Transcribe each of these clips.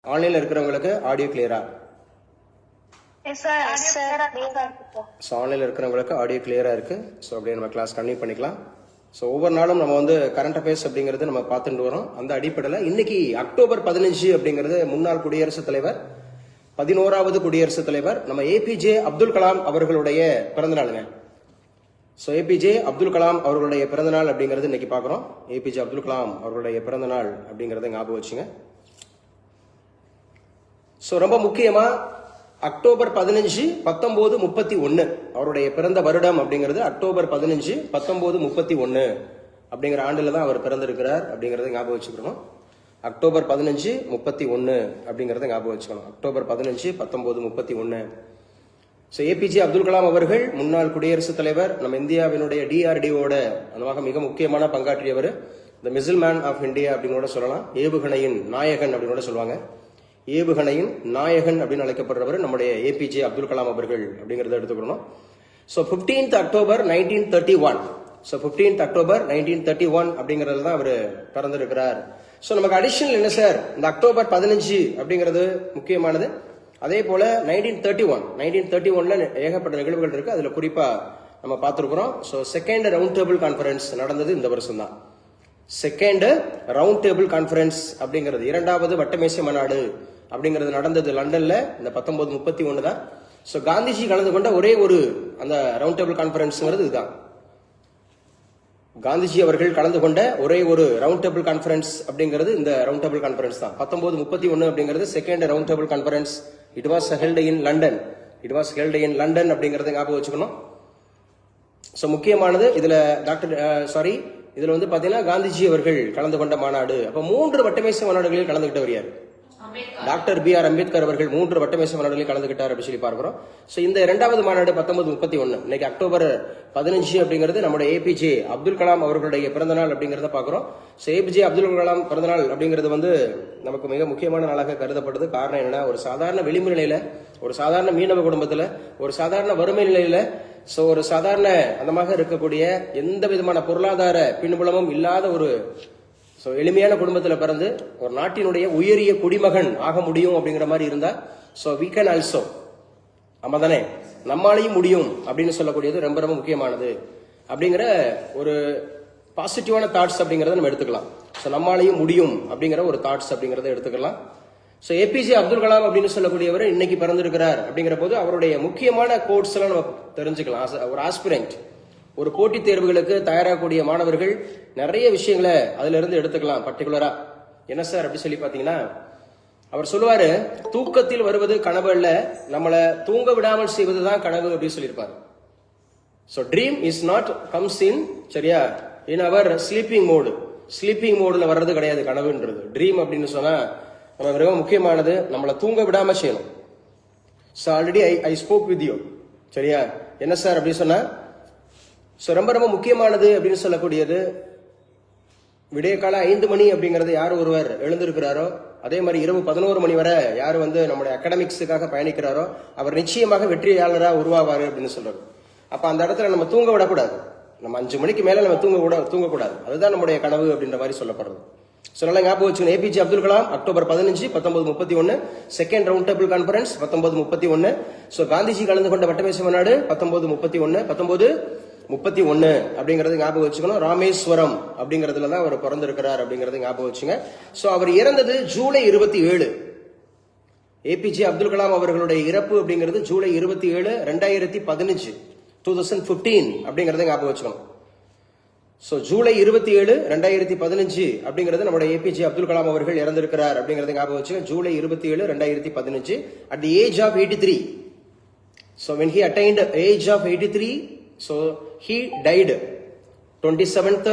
ஆன்லைன்ல இருக்கிறவங்களுக்கு ஆடியோ கிளியரா? ஸோ ஆன்லைன்ல இருக்கிறவங்களுக்கு ஆடியோ கிளியரா இருக்கு. ஸோ அப்படியே நம்ம கிளாஸ் கன்டினியூ பண்ணிக்கலாம். ஸோ ஒவ்வொரு நாளும் நம்ம வந்து கரண்ட் அஃபேர்ஸ் அப்படிங்கிறது நம்ம பார்த்துட்டு வரோம். அந்த அடிப்படையில் இன்னைக்கு அக்டோபர் 15 அப்படிங்கிறது முன்னாள் குடியரசுத் தலைவர் 11வது குடியரசுத் தலைவர் நம்ம ஏபிஜே அப்துல் கலாம் அவர்களுடைய பிறந்த நாளுங்க. ஸோ ஏபிஜே அப்துல் கலாம் அவர்களுடைய பிறந்த நாள் அப்படிங்கிறது இன்னைக்கு பார்க்குறோம். ஏபிஜே அப்துல் கலாம் அவர்களுடைய பிறந்த நாள் அப்படிங்கிறத ஞாபகம் வச்சுங்க. ஸோ ரொம்ப முக்கியமா அக்டோபர் 15, 1931 அவருடைய பிறந்த வருடம் அப்படிங்கிறது அக்டோபர் 15, 1931 அப்படிங்கிற ஆண்டுல தான் அவர் பிறந்திருக்கிறார் அப்படிங்கறத ஞாபகம் வச்சுக்கணும். அக்டோபர் 15, 31 அப்படிங்கறத ஞாபகம் வச்சுக்கணும். அக்டோபர் 15, 1931. ஸோ ஏபிஜே அப்துல் கலாம் அவர்கள் முன்னாள் குடியரசுத் தலைவர், நம்ம இந்தியாவினுடைய DRDOட அந்த மிக முக்கியமான பங்காற்றியவர். த மிசில் மேன் ஆஃப் இந்தியா அப்படின்னு கூட சொல்லலாம். ஏவுகணையின் நாயகன் அப்படின்னு கூட சொல்லுவாங்க. ஏவுகணையின் நாயகன் அப்படின்னு அழைக்கப்படுறவர் நம்முடைய ஏபிஜே அப்துல் கலாம் அவர்கள் அப்படிங்கறத எடுத்துக்கணும். So 15th October 1931. So 15th October 1931 அப்படிங்கறதுல தான் அவர் பிறந்திருக்கிறார். ஸோ நமக்கு அடிஷனல் என்ன சார், இந்த அக்டோபர் 15 அப்படிங்கிறது முக்கியமானது. அதே போல 1931ல ஏகப்பட்ட நிகழ்வுகள் இருக்கு. அதுல குறிப்பா நம்ம பார்த்திருக்கிறோம். So second round table conference நடந்தது இந்த வருஷம் தான். செகண்ட் ரவுண்ட் டேபிள் கான்ஃபரன்ஸ் அப்படிங்கிறது, இரண்டாவது வட்டமேசை மாநாடு அப்படிங்கிறது நடந்தது லண்டன்ல இந்த 1931 தான். ஸோ காந்திஜி கலந்து கொண்ட ஒரே ஒரு அந்த ரவுண்ட் டேபிள் கான்ஃபரன்ஸ்ங்கிறது இதுதான். காந்திஜி அவர்கள் கலந்து கொண்ட ஒரே ஒரு ரவுண்ட் டேபிள் கான்ஃபரன்ஸ் அப்படிங்கிறது இந்த ரவுண்ட் டேபிள் கான்ஃபரன்ஸ் தான். 1931 அப்படிங்கிறது second round table conference. It was held in London. It was held in London அப்படிங்கறத ஞாபகம் வச்சுக்கணும். ஸோ முக்கியமானது இதுல இதுல வந்து பாத்தீங்கன்னா காந்திஜி அவர்கள் கலந்து கொண்ட மாநாடு. அப்ப 3 வட்டமேசை மாநாடுகளில் கலந்துகிட்டவர் யாரு? Doctor B.R. அம்பேத்கர் அவர்கள் 3 வட்டமேசை மாநாடுகளில் கலந்துகிட்டார் அப்படின்னு சொல்லி பார்க்கிறோம். ஸோ இந்த 2வது மாநாடு 1931. இன்னைக்கு அக்டோபர் 15 அப்படிங்கிறது நம்முடைய ஏபிஜே அப்துல் கலாம் அவர்களுடைய பிறந்த நாள் அப்படிங்கறத பாக்குறோம். ஸோ ஏபிஜே அப்துல் கலாம் பிறந்த நாள் அப்படிங்கிறது வந்து நமக்கு மிக முக்கியமான நாளாக கருதப்படுது. காரணம் என்னன்னா, ஒரு சாதாரண விளிம்பு நிலையில, ஒரு சாதாரண மீனவ குடும்பத்துல, ஒரு சாதாரண வறுமை நிலையில, சோ ஒரு சாதாரண அந்தமாக இருக்கக்கூடிய எந்த விதமான பொருளாதார பின்புலமும் இல்லாத ஒரு எளிமையான குடும்பத்துல பிறந்து ஒரு நாட்டினுடைய உயரிய குடிமகன் ஆக முடியும் அப்படிங்கிற மாதிரி இருந்தா, சோ we can also, தானே, நம்மாலையும் முடியும் அப்படின்னு சொல்லக்கூடியது ரொம்ப ரொம்ப முக்கியமானது. அப்படிங்கிற ஒரு பாசிட்டிவான தாட்ஸ் அப்படிங்கறத நம்ம எடுத்துக்கலாம். சோ நம்மாலையும் முடியும் அப்படிங்கிற ஒரு தாட்ஸ் அப்படிங்கறத எடுத்துக்கலாம். ஸோ ஏபிஜே அப்துல் கலாம் அப்படின்னு சொல்லக்கூடியவர் இன்னைக்கு பிறந்திருக்கிறார் அப்படிங்கிற போது அவருடைய முக்கியமான கோட்ஸ் எல்லாம் நம்ம தெரிஞ்சுக்கலாம். ஒரு ஆஸ்பிரண்ட், ஒரு போட்டித் தேர்வுகளுக்கு தயாராகக்கூடிய மாணவர்கள் நிறைய விஷயங்களை அதுல இருந்து எடுத்துக்கலாம். பர்டிகுலரா என்ன சார் அப்படி சொல்லி பாத்தீங்கன்னா, அவர் சொல்லுவாரு, தூக்கத்தில் வருவது கனவு அல்ல, நம்மளை தூங்க விடாமல் செய்வதுதான் கனவு அப்படின்னு சொல்லியிருப்பாரு. So dream is not comes in, சரியா, இன் அவர் ஸ்லீப்பிங் மோடு. ஸ்லீப்பிங் மோடுல வர்றது கிடையாது கனவுன்றது. ட்ரீம் அப்படின்னு சொன்னா நம்ம மிக முக்கியமானது, நம்மளை தூங்க விடாம செய்யணும். So already I spoke with you, சரியா, என்ன சார் அப்படின்னு சொன்னா, ஸோ ரொம்ப ரொம்ப முக்கியமானது அப்படின்னு சொல்லக்கூடியது, விடிய கால 5 மணி அப்படிங்கறது யார் ஒருவர் எழுந்திருக்கிறாரோ, அதே மாதிரி இரவு 11 மணி வரை யார் வந்து நம்முடைய அகாடமிக்ஸுக்காக பயணிக்கிறாரோ அவர் நிச்சயமாக வெற்றியாளராக உருவாவாரு அப்படின்னு சொல்றாரு. அப்ப அந்த இடத்துல நம்ம தூங்க விடக்கூடாது. நம்ம 5 மணிக்கு மேல நம்ம தூங்கக்கூடாது. அதுதான் நம்முடைய கனவு அப்படின்ற மாதிரி சொல்லப்படுறது. ஸோ நல்லா ஞாபகம் வச்சுக்கணும். APJ Abdul Kalam October 15, 1931, second round table conference 1931. So Gandhiji கலந்து கொண்ட வட்டமேசை மாநாடு 1931 அப்படிங்கறது ஞாபகம் வச்சுக்கணும். ராமேஸ்வரம் அப்படிங்கறதுல தான் அவர் பிறந்திருக்கிறார் அப்படிங்கறது ஞாபகம் வச்சுங்க. ஸோ அவர் இறந்தது ஜூலை 27. ஏபிஜே அப்துல் கலாம் அவர்களுடைய இறப்பு அப்படிங்கிறது ஜூலை 27, 2015, 2015 அப்படிங்கறத ஞாபகம் வச்சுக்கணும். ஸோ ஜூலை 27, 2015 அப்படிங்கிறது நம்முடைய ஏபிஜே அப்துல் கலாம் அவர்கள் இறந்திருக்கிறார் அப்படிங்கறத ஞாபகம் வச்சுங்க. July 27, 2015 at the age of 83. So when he attained age of 83, so he died 27th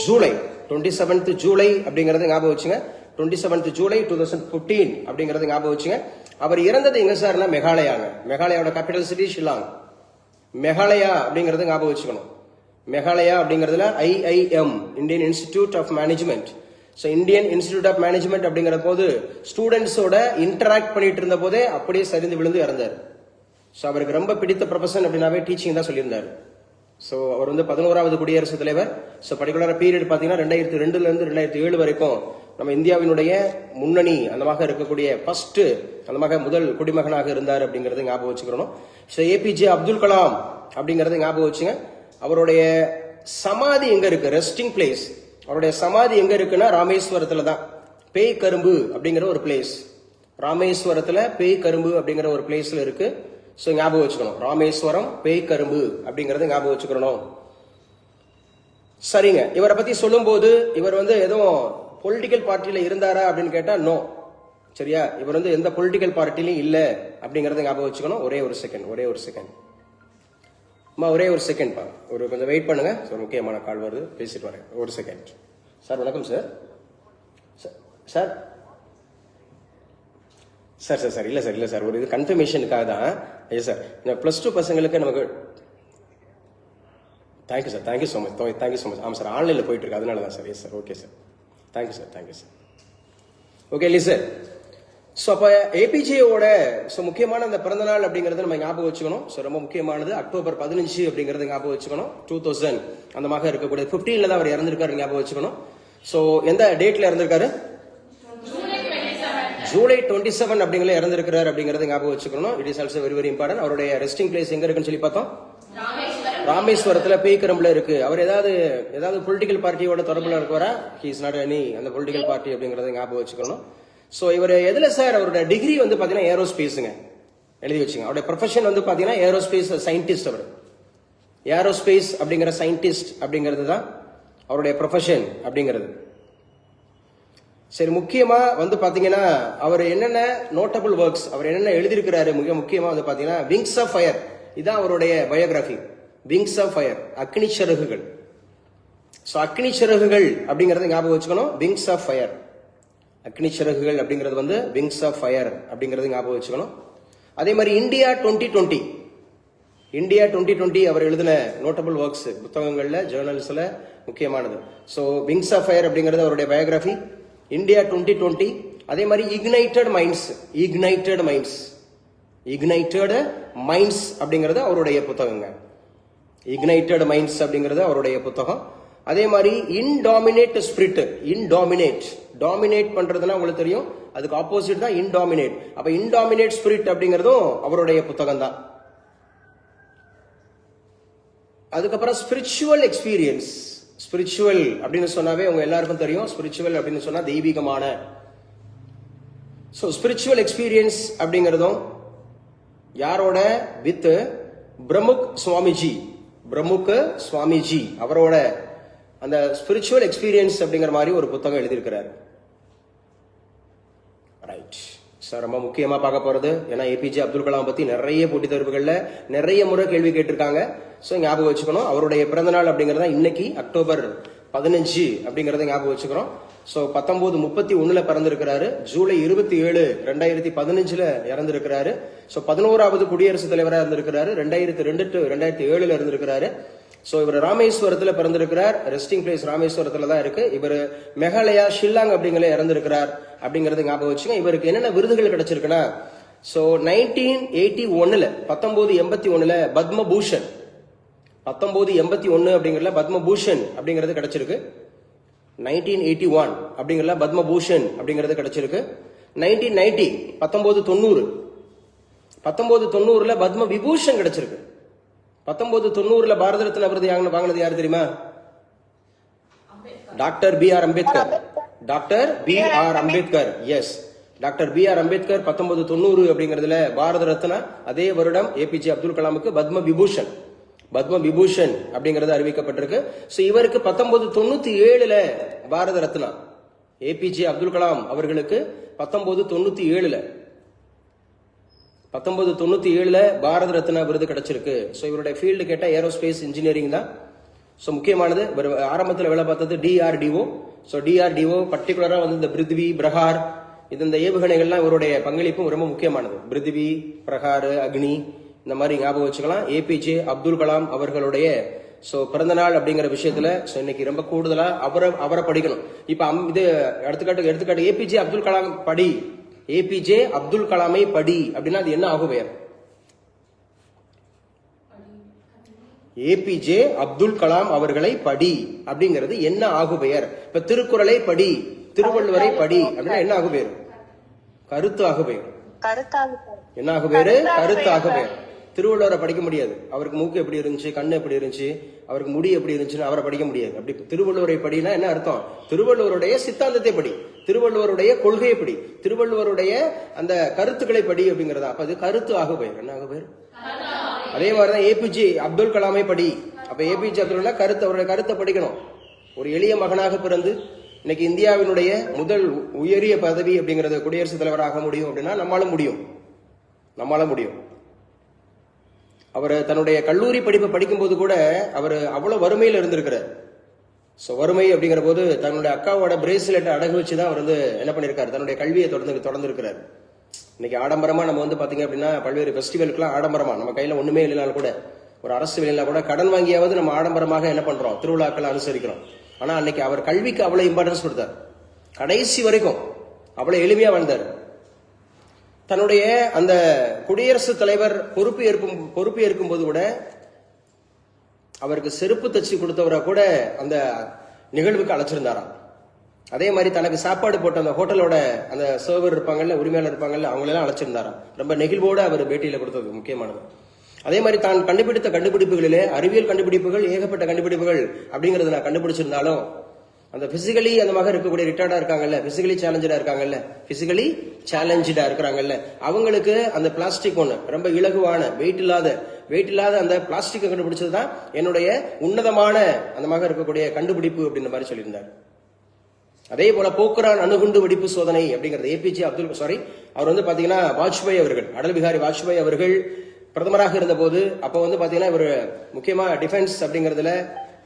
July. 27th July அப்படிங்கறத ஞாபகம் வச்சுங்க. 27th July 2015 அப்படிங்கறத ஞாபகம் வச்சுங்க. அவர் இறந்தது எங்க சார்னா மெகாலயாங்க. மெகாலயாவோட கேபிட்டல் சிட்டி ஷில்லாங். மெகாலயா அப்படிங்கறத ஞாபகம் வச்சுக்கணும். மெகாலயா அப்படிங்கறதுல IIM, Indian institute of management. So Indian institute of management அப்படிங்கிற போது ஸ்டூடெண்ட்ஸோட இன்டராக்ட் பண்ணிட்டு இருந்த போதே அப்படியே சரிந்து விழுந்து இறந்தார். ஸோ அவருக்கு ரொம்ப பிடித்த ப்ரொஃபஷன் அப்படின்னாவே டீச்சிங் தான் சொல்லியிருந்தாரு. ஸோ அவர் வந்து 11வது குடியரசுத் தலைவர். ஸோ பர்டிகுலரா பீரியட் பாத்தீங்கன்னா 2002 இருந்து 2007 வரைக்கும் நம்ம இந்தியாவினுடைய முன்னணி அந்தமாக இருக்கக்கூடிய ஃபர்ஸ்ட் அந்தமாக முதல் குடிமகனாக இருந்தார் அப்படிங்கறத ஞாபகம் வச்சுக்கணும். ஸோ ஏபிஜே அப்துல் கலாம் அப்படிங்கறத ஞாபகம் வச்சுங்க. அவருடைய சமாதி எங்க இருக்கு? Resting place. அவருடைய சமாதி எங்க இருக்குன்னா ராமேஸ்வரத்துல தான். பேய் கரும்பு அப்படிங்கிற ஒரு பிளேஸ். ராமேஸ்வரத்துல பேய் கரும்பு அப்படிங்கிற ஒரு பிளேஸ்ல இருக்கு. ஸோ ஞாபகம் வச்சுக்கணும். ராமேஸ்வரம் பேய் கரும்பு அப்படிங்கறத ஞாபகம் வச்சுக்கணும். சரிங்க. இவரை பத்தி சொல்லும் போது இவர் எதுவும் பொலிட்டிக்கல் பார்ட்டியில இருந்தாரா அப்படின்னு கேட்டா நோ. சரியா? இவர் எந்த பொலிட்டிக்கல் பார்ட்டிலையும் இல்ல அப்படிங்கறத ஞாபகம் வச்சுக்கணும். ஒரே ஒரு செகண்ட் பா, ஒரு கொஞ்சம் வெயிட் பண்ணுங்க. முக்கியமான கால் வருது, பேசிட்டு வரேன். ஒரு செகண்ட் சார். வணக்கம் sir. Sir sir sir sir இல்ல சார் ஒரு இது கன்ஃபர்மேஷனுக்காக தான். ஐயா சார், +2 பசங்களுக்கு நமக்கு thank you sir. Thank you so much. ஆமாம் சார், ஆன்லைன்ல போயிட்டு இருக்கு, அதனால தான் sir. Yes sir, okay sir. Thank you sir. Okay இல்லை சார். ஸோ அப்போ ஏபிஜேயோட முக்கியமான அந்த பிறந்த நாள் அப்படிங்கறத நம்ம ஞாபகம் வச்சுக்கணும். ஸோ ரொம்ப முக்கியமானது அக்டோபர் 15 அப்படிங்கறத ஞாபகம் வச்சுக்கணும். 2000 அந்த மாதிரி இருக்கக்கூடிய 15ல தான் அவர் இறந்திருக்காரு, ஞாபகம் வச்சுக்கணும். ஸோ எந்த டேட்ல இறந்திருக்காரு? ஜூலை 27 அப்படிங்கிற இறந்திருக்கிறார் அப்படிங்கறத ஞாபகம் வச்சுக்கணும். It is also very important. அவருடைய ரெஸ்டிங் பிளேஸ் எங்க இருக்குன்னு சொல்லி பார்த்தோம். ராமேஸ்வரத்துல பேய்கரம்புல இருக்கு. அவர் ஏதாவது பொலிட்டிக்கல் பார்ட்டியோட தொடர்புல இருக்கிறா? ஹி இஸ் நாட் எனி அந்த பொலிட்டிக்கல் பார்ட்டி அப்படிங்கறத ஞாபகம் வச்சுக்கணும். சோ இவர் எதுல சார்? அவரோட டிகிரி பாத்தீங்கன்னா ஏரோஸ்பேஸ்ங்க, எழுதி வச்சுங்க. அவருடைய ப்ரொஃபஷன் பாத்தீங்கன்னா ஏரோஸ்பேஸ் சயின்டிஸ்ட். அவர் ஏரோஸ்பேஸ் அப்படிங்கிற சயின்டிஸ்ட் அப்படிங்கிறது தான் அவருடைய ப்ரொஃபஷன் அப்படிங்கிறது. சரி, முக்கியமா பாத்தீங்கன்னா அவர் என்னென்ன நோட்டபிள் ஒர்க்ஸ் அவர் என்னென்ன எழுதியிருக்கிறாரு, மிக முக்கியமா பாத்தீங்கன்னா விங்ஸ் ஆஃப் ஃபயர். இதான் அவருடைய biography. Wings of fire, Agni Siragugal. So Agni Siragugal அப்படிங்கறத ஞாபகம் வச்சுக்கணும். Wings of fire, Agni Siragugal அப்படிங்கிறது விங்ஸ் ஆஃப் ஃபயர் அப்படிங்கறது ஞாபகம் வச்சுக்கணும். அதே மாதிரி இந்தியா 2020 அவர் எழுதின நோட்டபிள் ஒர்க்ஸ் புத்தகங்கள்ல, ஜேர்னல்ஸ்ல முக்கியமானது. சோ விங்ஸ் ஆஃப் ஃபயர் அப்படிங்கிறது அவருடைய பயோகிராஃபி. இந்தியா 2020. அதே மாதிரி இக்னைட்டட் மைண்ட்ஸ் அப்படிங்கிறது அவருடைய புத்தகங்க. இக்னைட்டட் மைண்ட்ஸ் அப்படிங்கிறது அவருடைய புத்தகம். அதே மாதிரி இன்டாமினேட் ஸ்பிரிட். டாமினேட் பண்றதுன்னா உங்களுக்கு தெரியும், அதுக்கு ஆப்போசிட் தான் இன்டாமினேட். அப்ப இன்டாமினேட் ஸ்பிரிட் அப்படிங்கிறதும் அவருடைய புத்தகம் தான். அதுக்கப்புறம் ஸ்பிரிச்சுவல் எக்ஸ்பீரியன்ஸ். ஸ்பிரிச்சுவல் அப்படின்னு சொன்னாவே உங்க எல்லாருக்கும் தெரியும். ஸ்பிரிச்சுவல் அப்படின்னு சொன்னா தெய்வீகமான. சோ ஸ்பிரிச்சுவல் எக்ஸ்பீரியன்ஸ் அப்படிங்கிறதும் யாரோட? வித் பிரமுக் சுவாமிஜி அவரோட அந்த ஸ்பிரிச்சுவல் எக்ஸ்பீரியன்ஸ் அப்படிங்கிற மாதிரி ஒரு புத்தகம் எழுதியிருக்கிறார். ரைட் சார், ரொம்ப முக்கியமா பார்க்க போறது. ஏன்னா ஏபிஜே அப்துல் கலாம் பத்தி நிறைய போட்டித் தேர்வுகள்ல நிறைய முறை கேள்வி கேட்டிருக்காங்க. சோ ஞாபகம் வச்சுக்கணும். அவருடைய பிறந்த நாள் அப்படிங்கறத இன்னைக்கு அக்டோபர் 15 அப்படிங்கறத ஞாபகம் வச்சுக்கிறோம். சோ 1931 பிறந்திருக்கிறாரு. ஜூலை 27 2015 இறந்திருக்கிறாரு. சோ 11வது குடியரசுத் தலைவராக இருந்திருக்கிறாரு. 2002 to 2007 இருந்திருக்கிறாரு. சோ இவர் ராமேஸ்வரத்துல பிறந்திருக்கிறார். ரெஸ்டிங் பிளேஸ் ராமேஸ்வரத்துல தான் இருக்கு. இவர் மேகாலயா ஷில்லாங் அப்படிங்கிற இறந்திருக்கிறார் அப்படிங்கறது ஞாபகம் வச்சுங்க. இவருக்கு என்னென்ன விருதுகள் கிடைச்சிருக்குன்னா, சோ 1981 பத்மபூஷன் 1981 அப்படிங்கறதுல பத்மபூஷன் அப்படிங்கிறது கிடைச்சிருக்கு. 1981 அப்படிங்கறதுல பத்மபூஷன் அப்படிங்கிறது கிடைச்சிருக்கு. 1990 1990 பத்ம விபூஷன் கிடைச்சிருக்கு. 1990 பாரத ரத்னா விருது வாங்கினது யாரு தெரியுமா? Doctor B R Ambedkar. Yes, doctor B R Ambedkar 1990 அப்படிங்கறதுல பாரத ரத்னா. அதே வருடம் ஏபிஜே அப்துல் கலாமுக்கு பத்ம விபூஷன் அப்படிங்கறது அறிவிக்கப்பட்டிருக்கு. சோ இவருக்கு 1997 பாரத ரத்னா. ஏபிஜே அப்துல் கலாம் அவர்களுக்கு 1997 பாரத ரத்னா விருது கிடைச்சிருக்கு. சோ இவருடைய ஃபீல்டு கேட்டா ஏரோஸ்பேஸ் இன்ஜினியரிங் தான். சோ முக்கியமானது. ஆரம்பத்தில் வேலை பார்த்தது டிஆர்டிஓ. சோ டிஆர்டிஓ பர்டிகுலரா இந்த பிருத்வி, பிரகார், இந்த ஏவுகணைகள்லாம் இவருடைய பங்களிப்பும் ரொம்ப முக்கியமானது. பிருத்வி, பிரகார், அக்னி இந்த மாதிரி ஞாபகம் வச்சுக்கலாம். ஏபிஜே அப்துல் கலாம் அவர்களுடைய பிறந்த நாள் அப்படிங்கிற விஷயத்துல இன்னைக்கு ரொம்ப கூடுதலா அவரை படிக்கணும். இப்ப இது எடுத்துக்காட்டு ஏபிஜே அப்துல் கலாம் படி, ஏபிஜே அப்துல் கலாமை படி அப்படின்னா அது என்ன ஆகும்? பெயர் ஏபிஜே அப்துல் கலாம் அவர்களை படி அப்படிங்கிறது என்ன ஆகு பெயர்? இப்ப திருக்குறளை படி, திருவள்ளுவரை படி அப்படின்னா என்ன ஆகு பேரு? கருத்து ஆகு பேரு. என்ன ஆகு பேரு? கருத்து ஆகு பேரு. திருவள்ளுவரை படிக்க முடியாது. அவருக்கு மூக்கு எப்படி இருந்துச்சு, கண்ணு எப்படி இருந்துச்சு, அவருக்கு முடி எப்படி இருந்துச்சுன்னு அவரை படிக்க முடியாது. அப்படி திருவள்ளுவரை படினா என்ன அர்த்தம்? திருவள்ளுவருடைய சித்தாந்தத்தை படி, திருவள்ளுவருடைய கொள்கையை படி, திருவள்ளுவருடைய அந்த கருத்துக்களை படி அப்படிங்கிறதா. அப்ப அது கருத்து ஆகு பேர். என்ன ஆகு பேர்? அதே மாதிரிதான் ஏபிஜே அப்துல் கலாமை படி. அப்ப ஏபிஜே அப்துல் கலாம் கருத்து, அவருடைய கருத்தை படிக்கணும். ஒரு எளிய மகனாக பிறந்து இன்னைக்கு இந்தியாவினுடைய முதல் உயரிய பதவி அப்படிங்கிறது குடியரசுத் தலைவராக முடியும் அப்படின்னா நம்மளால முடியும். அவர் தன்னுடைய கல்லூரி படிப்பை படிக்கும் போது கூட அவர் அவ்வளவு வறுமையில் இருந்திருக்கிறார். வறுமை அப்படிங்கிற போது தன்னுடைய அக்காவோட பிரேஸ்லெட்டை அடகு வச்சுதான் அவர் என்ன பண்ணிருக்காரு, தன்னுடைய கல்வியை தொடர்ந்து இருக்கிறார். இன்னைக்கு ஆடம்பரமா நம்ம பாத்தீங்க அப்படின்னா பல்வேறு ஃபெஸ்டிவலுக்குலாம் ஆடம்பரமா நம்ம கையில ஒண்ணுமே இல்லைனாலும் கூட, ஒரு அரசு வேலையில கூட கடன் வாங்கியாவது நம்ம ஆடம்பரமாக என்ன பண்றோம், திருவிழாக்களை அனுசரிக்கிறோம். ஆனா அன்னைக்கு அவர் கல்விக்கு அவ்வளவு இம்பார்ட்டன்ஸ் கொடுத்தார். கடைசி வரைக்கும் அவ்வளவு எளிமையா வாழ்ந்தார். தன்னுடைய அந்த குடியரசுத் தலைவர் பொறுப்பு ஏற்கும் போது கூட அவருக்கு செருப்பு தச்சு கொடுத்தவரை கூட அந்த நிகழ்வுக்கு அழைச்சிருந்தாராம். அதே மாதிரி தனக்கு சாப்பாடு போட்ட அந்த ஹோட்டலோட அந்த சர்வர் இருப்பாங்கல்ல, உரிமையாளர் இருப்பாங்கல்ல, அவங்களெல்லாம் அழைச்சிருந்தாராம். ரொம்ப நெகிழ்வோடு அவர் பேட்டியில கொடுத்தது முக்கியமானது. அதே மாதிரி தான் கண்டுபிடித்த கண்டுபிடிப்புகளிலே அறிவியல் கண்டுபிடிப்புகள் ஏகப்பட்ட கண்டுபிடிப்புகள் அப்படிங்கறது நான் கண்டுபிடிச்சிருந்தாலும் அந்த பிசிக்கலி அந்த மாதிரி இருக்கக்கூடிய ரிட்டார்டா இருக்காங்கல்ல, பிசிக்கலி சேலஞ்சா இருக்கிறாங்கல்ல, அவங்களுக்கு அந்த பிளாஸ்டிக் ஒண்ணு ரொம்ப இலகுவான வெயிட் இல்லாத அந்த பிளாஸ்டிக் கண்டுபிடிச்சதுதான் என்னுடைய உன்னதமான அந்த மாதிரி இருக்கக்கூடிய கண்டுபிடிப்பு அப்படின்ற மாதிரி சொல்லியிருந்தார். அதே போல போக்ரான் அணுகுண்டு வெடிப்பு சோதனை அப்படிங்கிறது ஏபிஜே அவர் பாத்தீங்கன்னா வாஜ்பாய் அவர்கள், அடல் பிகாரி வாஜ்பாய் அவர்கள் பிரதமராக இருந்த போது அப்ப பாத்தீங்கன்னா இவர் முக்கியமா டிஃபென்ஸ் அப்படிங்கறதுல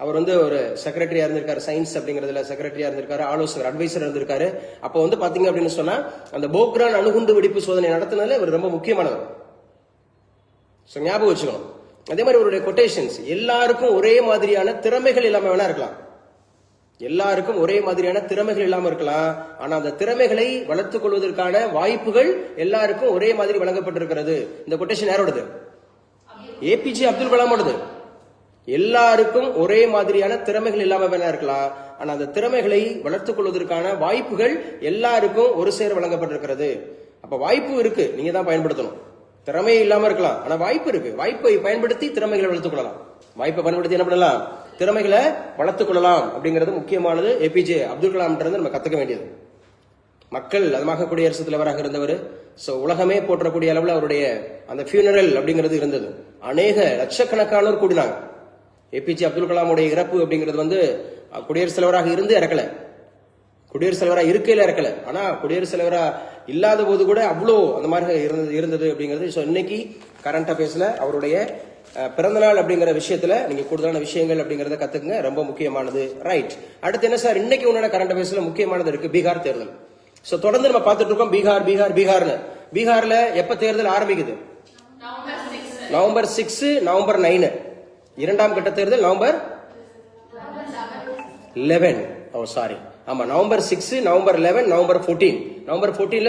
அவர் ஒரு செக்ரட்டரியா இருந்திருக்காரு, சயின்ஸ் அப்படிங்கறதுல செக்ரட்டரியா இருந்திருக்காரு, ஆலோசகர் அட்வைசர் இருந்திருக்காரு. அப்ப பாத்தீங்க அப்படின்னு சொன்னா அந்த போக்ரான் அணுகுண்டு வெடிப்பு சோதனை நடத்தினதுல இவர் ரொம்ப முக்கியமானவர். ஞாபகம் வச்சுக்கணும். அதே மாதிரி அவருடைய கொட்டேஷன்ஸ் எல்லாருக்கும் ஒரே மாதிரியான திறமைகள் இல்லாம வேணா இருக்கலாம், எல்லாருக்கும் ஒரே மாதிரியான திறமைகள் இல்லாம இருக்கலாம். ஆனா அந்த திறமைகளை வளர்த்துக் கொள்வதற்கான வாய்ப்புகள் எல்லாருக்கும் ஒரே மாதிரி வழங்கப்பட்டிருக்கிறது. இந்த கொட்டேஷன் யாரோடது? ஏபிஜே அப்துல் கலாமோடது. எல்லாருக்கும் ஒரே மாதிரியான திறமைகள் இல்லாம வேணா இருக்கலாம், ஆனா அந்த திறமைகளை வளர்த்துக் கொள்வதற்கான வாய்ப்புகள் எல்லாருக்கும் ஒரு சேர வழங்கப்பட்டிருக்கிறது. அப்ப வாய்ப்பு இருக்கு, நீங்க தான் பயன்படுத்தணும். திறமை இல்லாம இருக்கலாம், ஆனா வாய்ப்பு இருக்கு. வாய்ப்பை பயன்படுத்தி திறமைகளை வளர்த்துக் கொள்ளலாம். வாய்ப்பை பயன்படுத்தி என்ன பண்ணலாம்? திறமைகளை வளர்த்துக் கொள்ளலாம் அப்படிங்கிறது முக்கியமானது. ஏபிஜே அப்துல் கலாம் நம்ம கத்துக்க வேண்டியது. மக்கள் அதமாக குடியரசுத் தலைவராக இருந்தவர். உலகமே போற்றக்கூடிய அளவுல அவருடைய அந்த ஃபியூனரல் அப்படிங்கிறது இருந்தது. அநேக லட்சக்கணக்கானோர் கூடினாங்க. ஏபிஜே அப்துல் கலாமுடைய இறப்பு அப்படிங்கிறது குடியரசுத் தலைவராக இருந்து இறக்கல, குடியரசுத் தலைவராக இருக்கையில இறக்கல, ஆனா குடியரசுத் தலைவரா இல்லாத போது கூட அவ்வளோ அந்த மாதிரி இருந்தது அப்படிங்கிறது. இன்னைக்கு கரண்ட் அஃபேர்ஸ்ல அவருடைய பிறந்தநாள் அப்படிங்கிற விஷயத்துல நீங்க கூடுதலான விஷயங்கள் அப்படிங்கறத கத்துக்குங்க, ரொம்ப முக்கியமானது. ரைட், அடுத்து என்ன சார் இன்னைக்கு உன்னோட கரண்ட் அஃபேர்ஸ்ல முக்கியமானது இருக்கு, பீகார் தேர்தல். தொடர்ந்து நம்ம பார்த்துட்டு இருக்கோம் பீகார்னு. பீகார்ல எப்ப தேர்தல் ஆரம்பிக்குது? November 6, November 9. இரண்டாம் கட்ட தேர்தல் நவம்பர் 11. ஆமா, நவம்பர் 6, நவம்பர் 11, நவம்பர் 14. நவம்பர் 14ல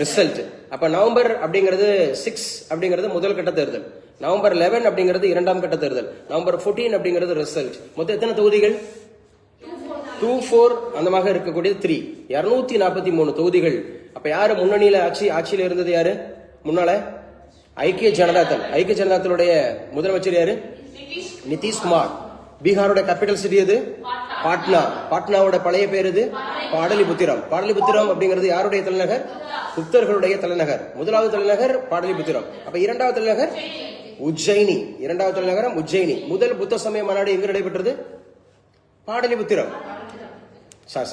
ரிசல்ட். அப்ப நவம்பர் அப்படிங்கிறது 6 அப்படிங்கிறது முதல் கட்ட தேர்தல், நவம்பர் 11 அப்படிங்கிறது இரண்டாம் கட்ட தேர்தல், நவம்பர் 14 அப்படிங்கிறது ரிசல்ட். மொத்தம் எத்தனை தொகுதிகள்? 24 அந்த மாதிரி இருக்கக்கூடிய 3 243 தொகுதிகள். அப்ப யாரு முன்னணியில ஆட்சியில இருந்தது? யாரு முன்னால? ஐக்கிய ஜனதாதளுடைய முதலமைச்சர் யாரு? நிதிஷ்குமார். பீகாரோட கேபிட்டல் சிட்டி எது? பாட்னா. பாட்னாவோட பழைய பேர் எது? பாடலிபுத்திரம். பாடலிபுத்திரம் அப்படிங்கிறது யாருடைய தலைநகர்? குப்தர்களுடைய தலைநகர். முதலாவது தலைநகர் பாடலிபுத்திரம். அப்ப இரண்டாவது தலைநகர் உஜ்ஜயினி. இரண்டாவது தலைநகரம் உஜ்ஜயினி. முதல் புத்த சமய மாநாடு எங்க நடைபெற்றது? பாடலிபுத்திரம். சார்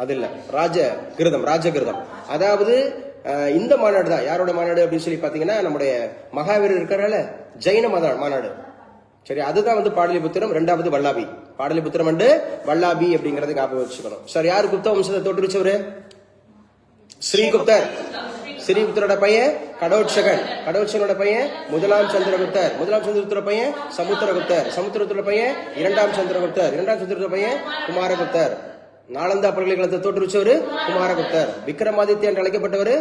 அது இல்ல, ராஜகிருதம். அதாவது இந்த மாநாடு தான் யாரோட மாநாடு அப்படின்னு சொல்லி பாத்தீங்கன்னா நம்முடைய மகாவீரர் இருக்கிறால ஜெயின மாநாடு. சரி, அதுதான் பாடலிபுத்திரம். இரண்டாவது வல்லாபி. பாடலிபுத்திரம் அண்டு வல்லாபி அப்படிங்கறது ஞாபகம் வச்சுக்கணும். சார் யாரு குப்த வம்சத்தை தோற்றுவிச்சவரு? ஸ்ரீகுப்தரோட பையன் கடோட்சகனோட பையன் முதலாம் சந்திரகுப்தர் பையன் சமுத்திரகுப்தர் பையன் இரண்டாம் சந்திரகுப்தர் பையன் குமாரகுப்தர். நாலந்தா பல்கலைக்கழகத்தை தோற்றுவிச்சவரு குமாரகுப்தர். விக்ரமாதித்ய என்று அழைக்கப்பட்டவர்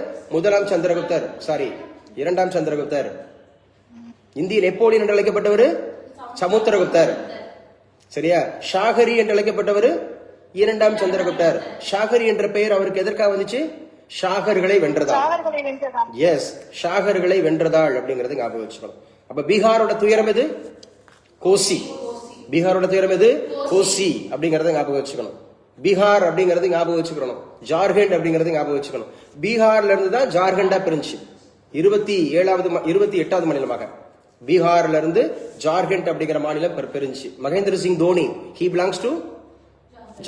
இரண்டாம் சந்திரகுப்தர். இந்திய நெப்போலியன் என்று அழைக்கப்பட்டவர் சமுத்திரகுப்தர். சரியா? ஷாகரி என்று அழைக்கப்பட்டவர் இரண்டாம் சந்திரகுப்தர். ஷாகரி என்ற பெயர் அவருக்கு எதற்காக வந்துச்சு? ஷாகர்களை வென்றதால். எஸ், ஷாகர்களை வென்றதாள் அப்படிங்கறது ஞாபகம் வச்சுக்கணும். அப்ப பீகாரோட துயரம் எது? கோசி. பீகாரோட துயரம் எது? கோசி அப்படிங்கறத ஞாபகம் வச்சுக்கணும். பீகார் அப்படிங்கறது ஞாபகம் வச்சுக்கணும். ஜார்க்கண்ட் அப்படிங்கறது ஞாபகம் வச்சுக்கணும். பீகார்ல இருந்து தான் ஜார்க்கண்டா பிரிஞ்சு 28வது மாநிலமாக பீகார்ல இருந்து ஜார்க்கண்ட் அப்படிங்கிற மாநிலம் பிரிஞ்சு. Mahendra Singh Dhoni he belongs to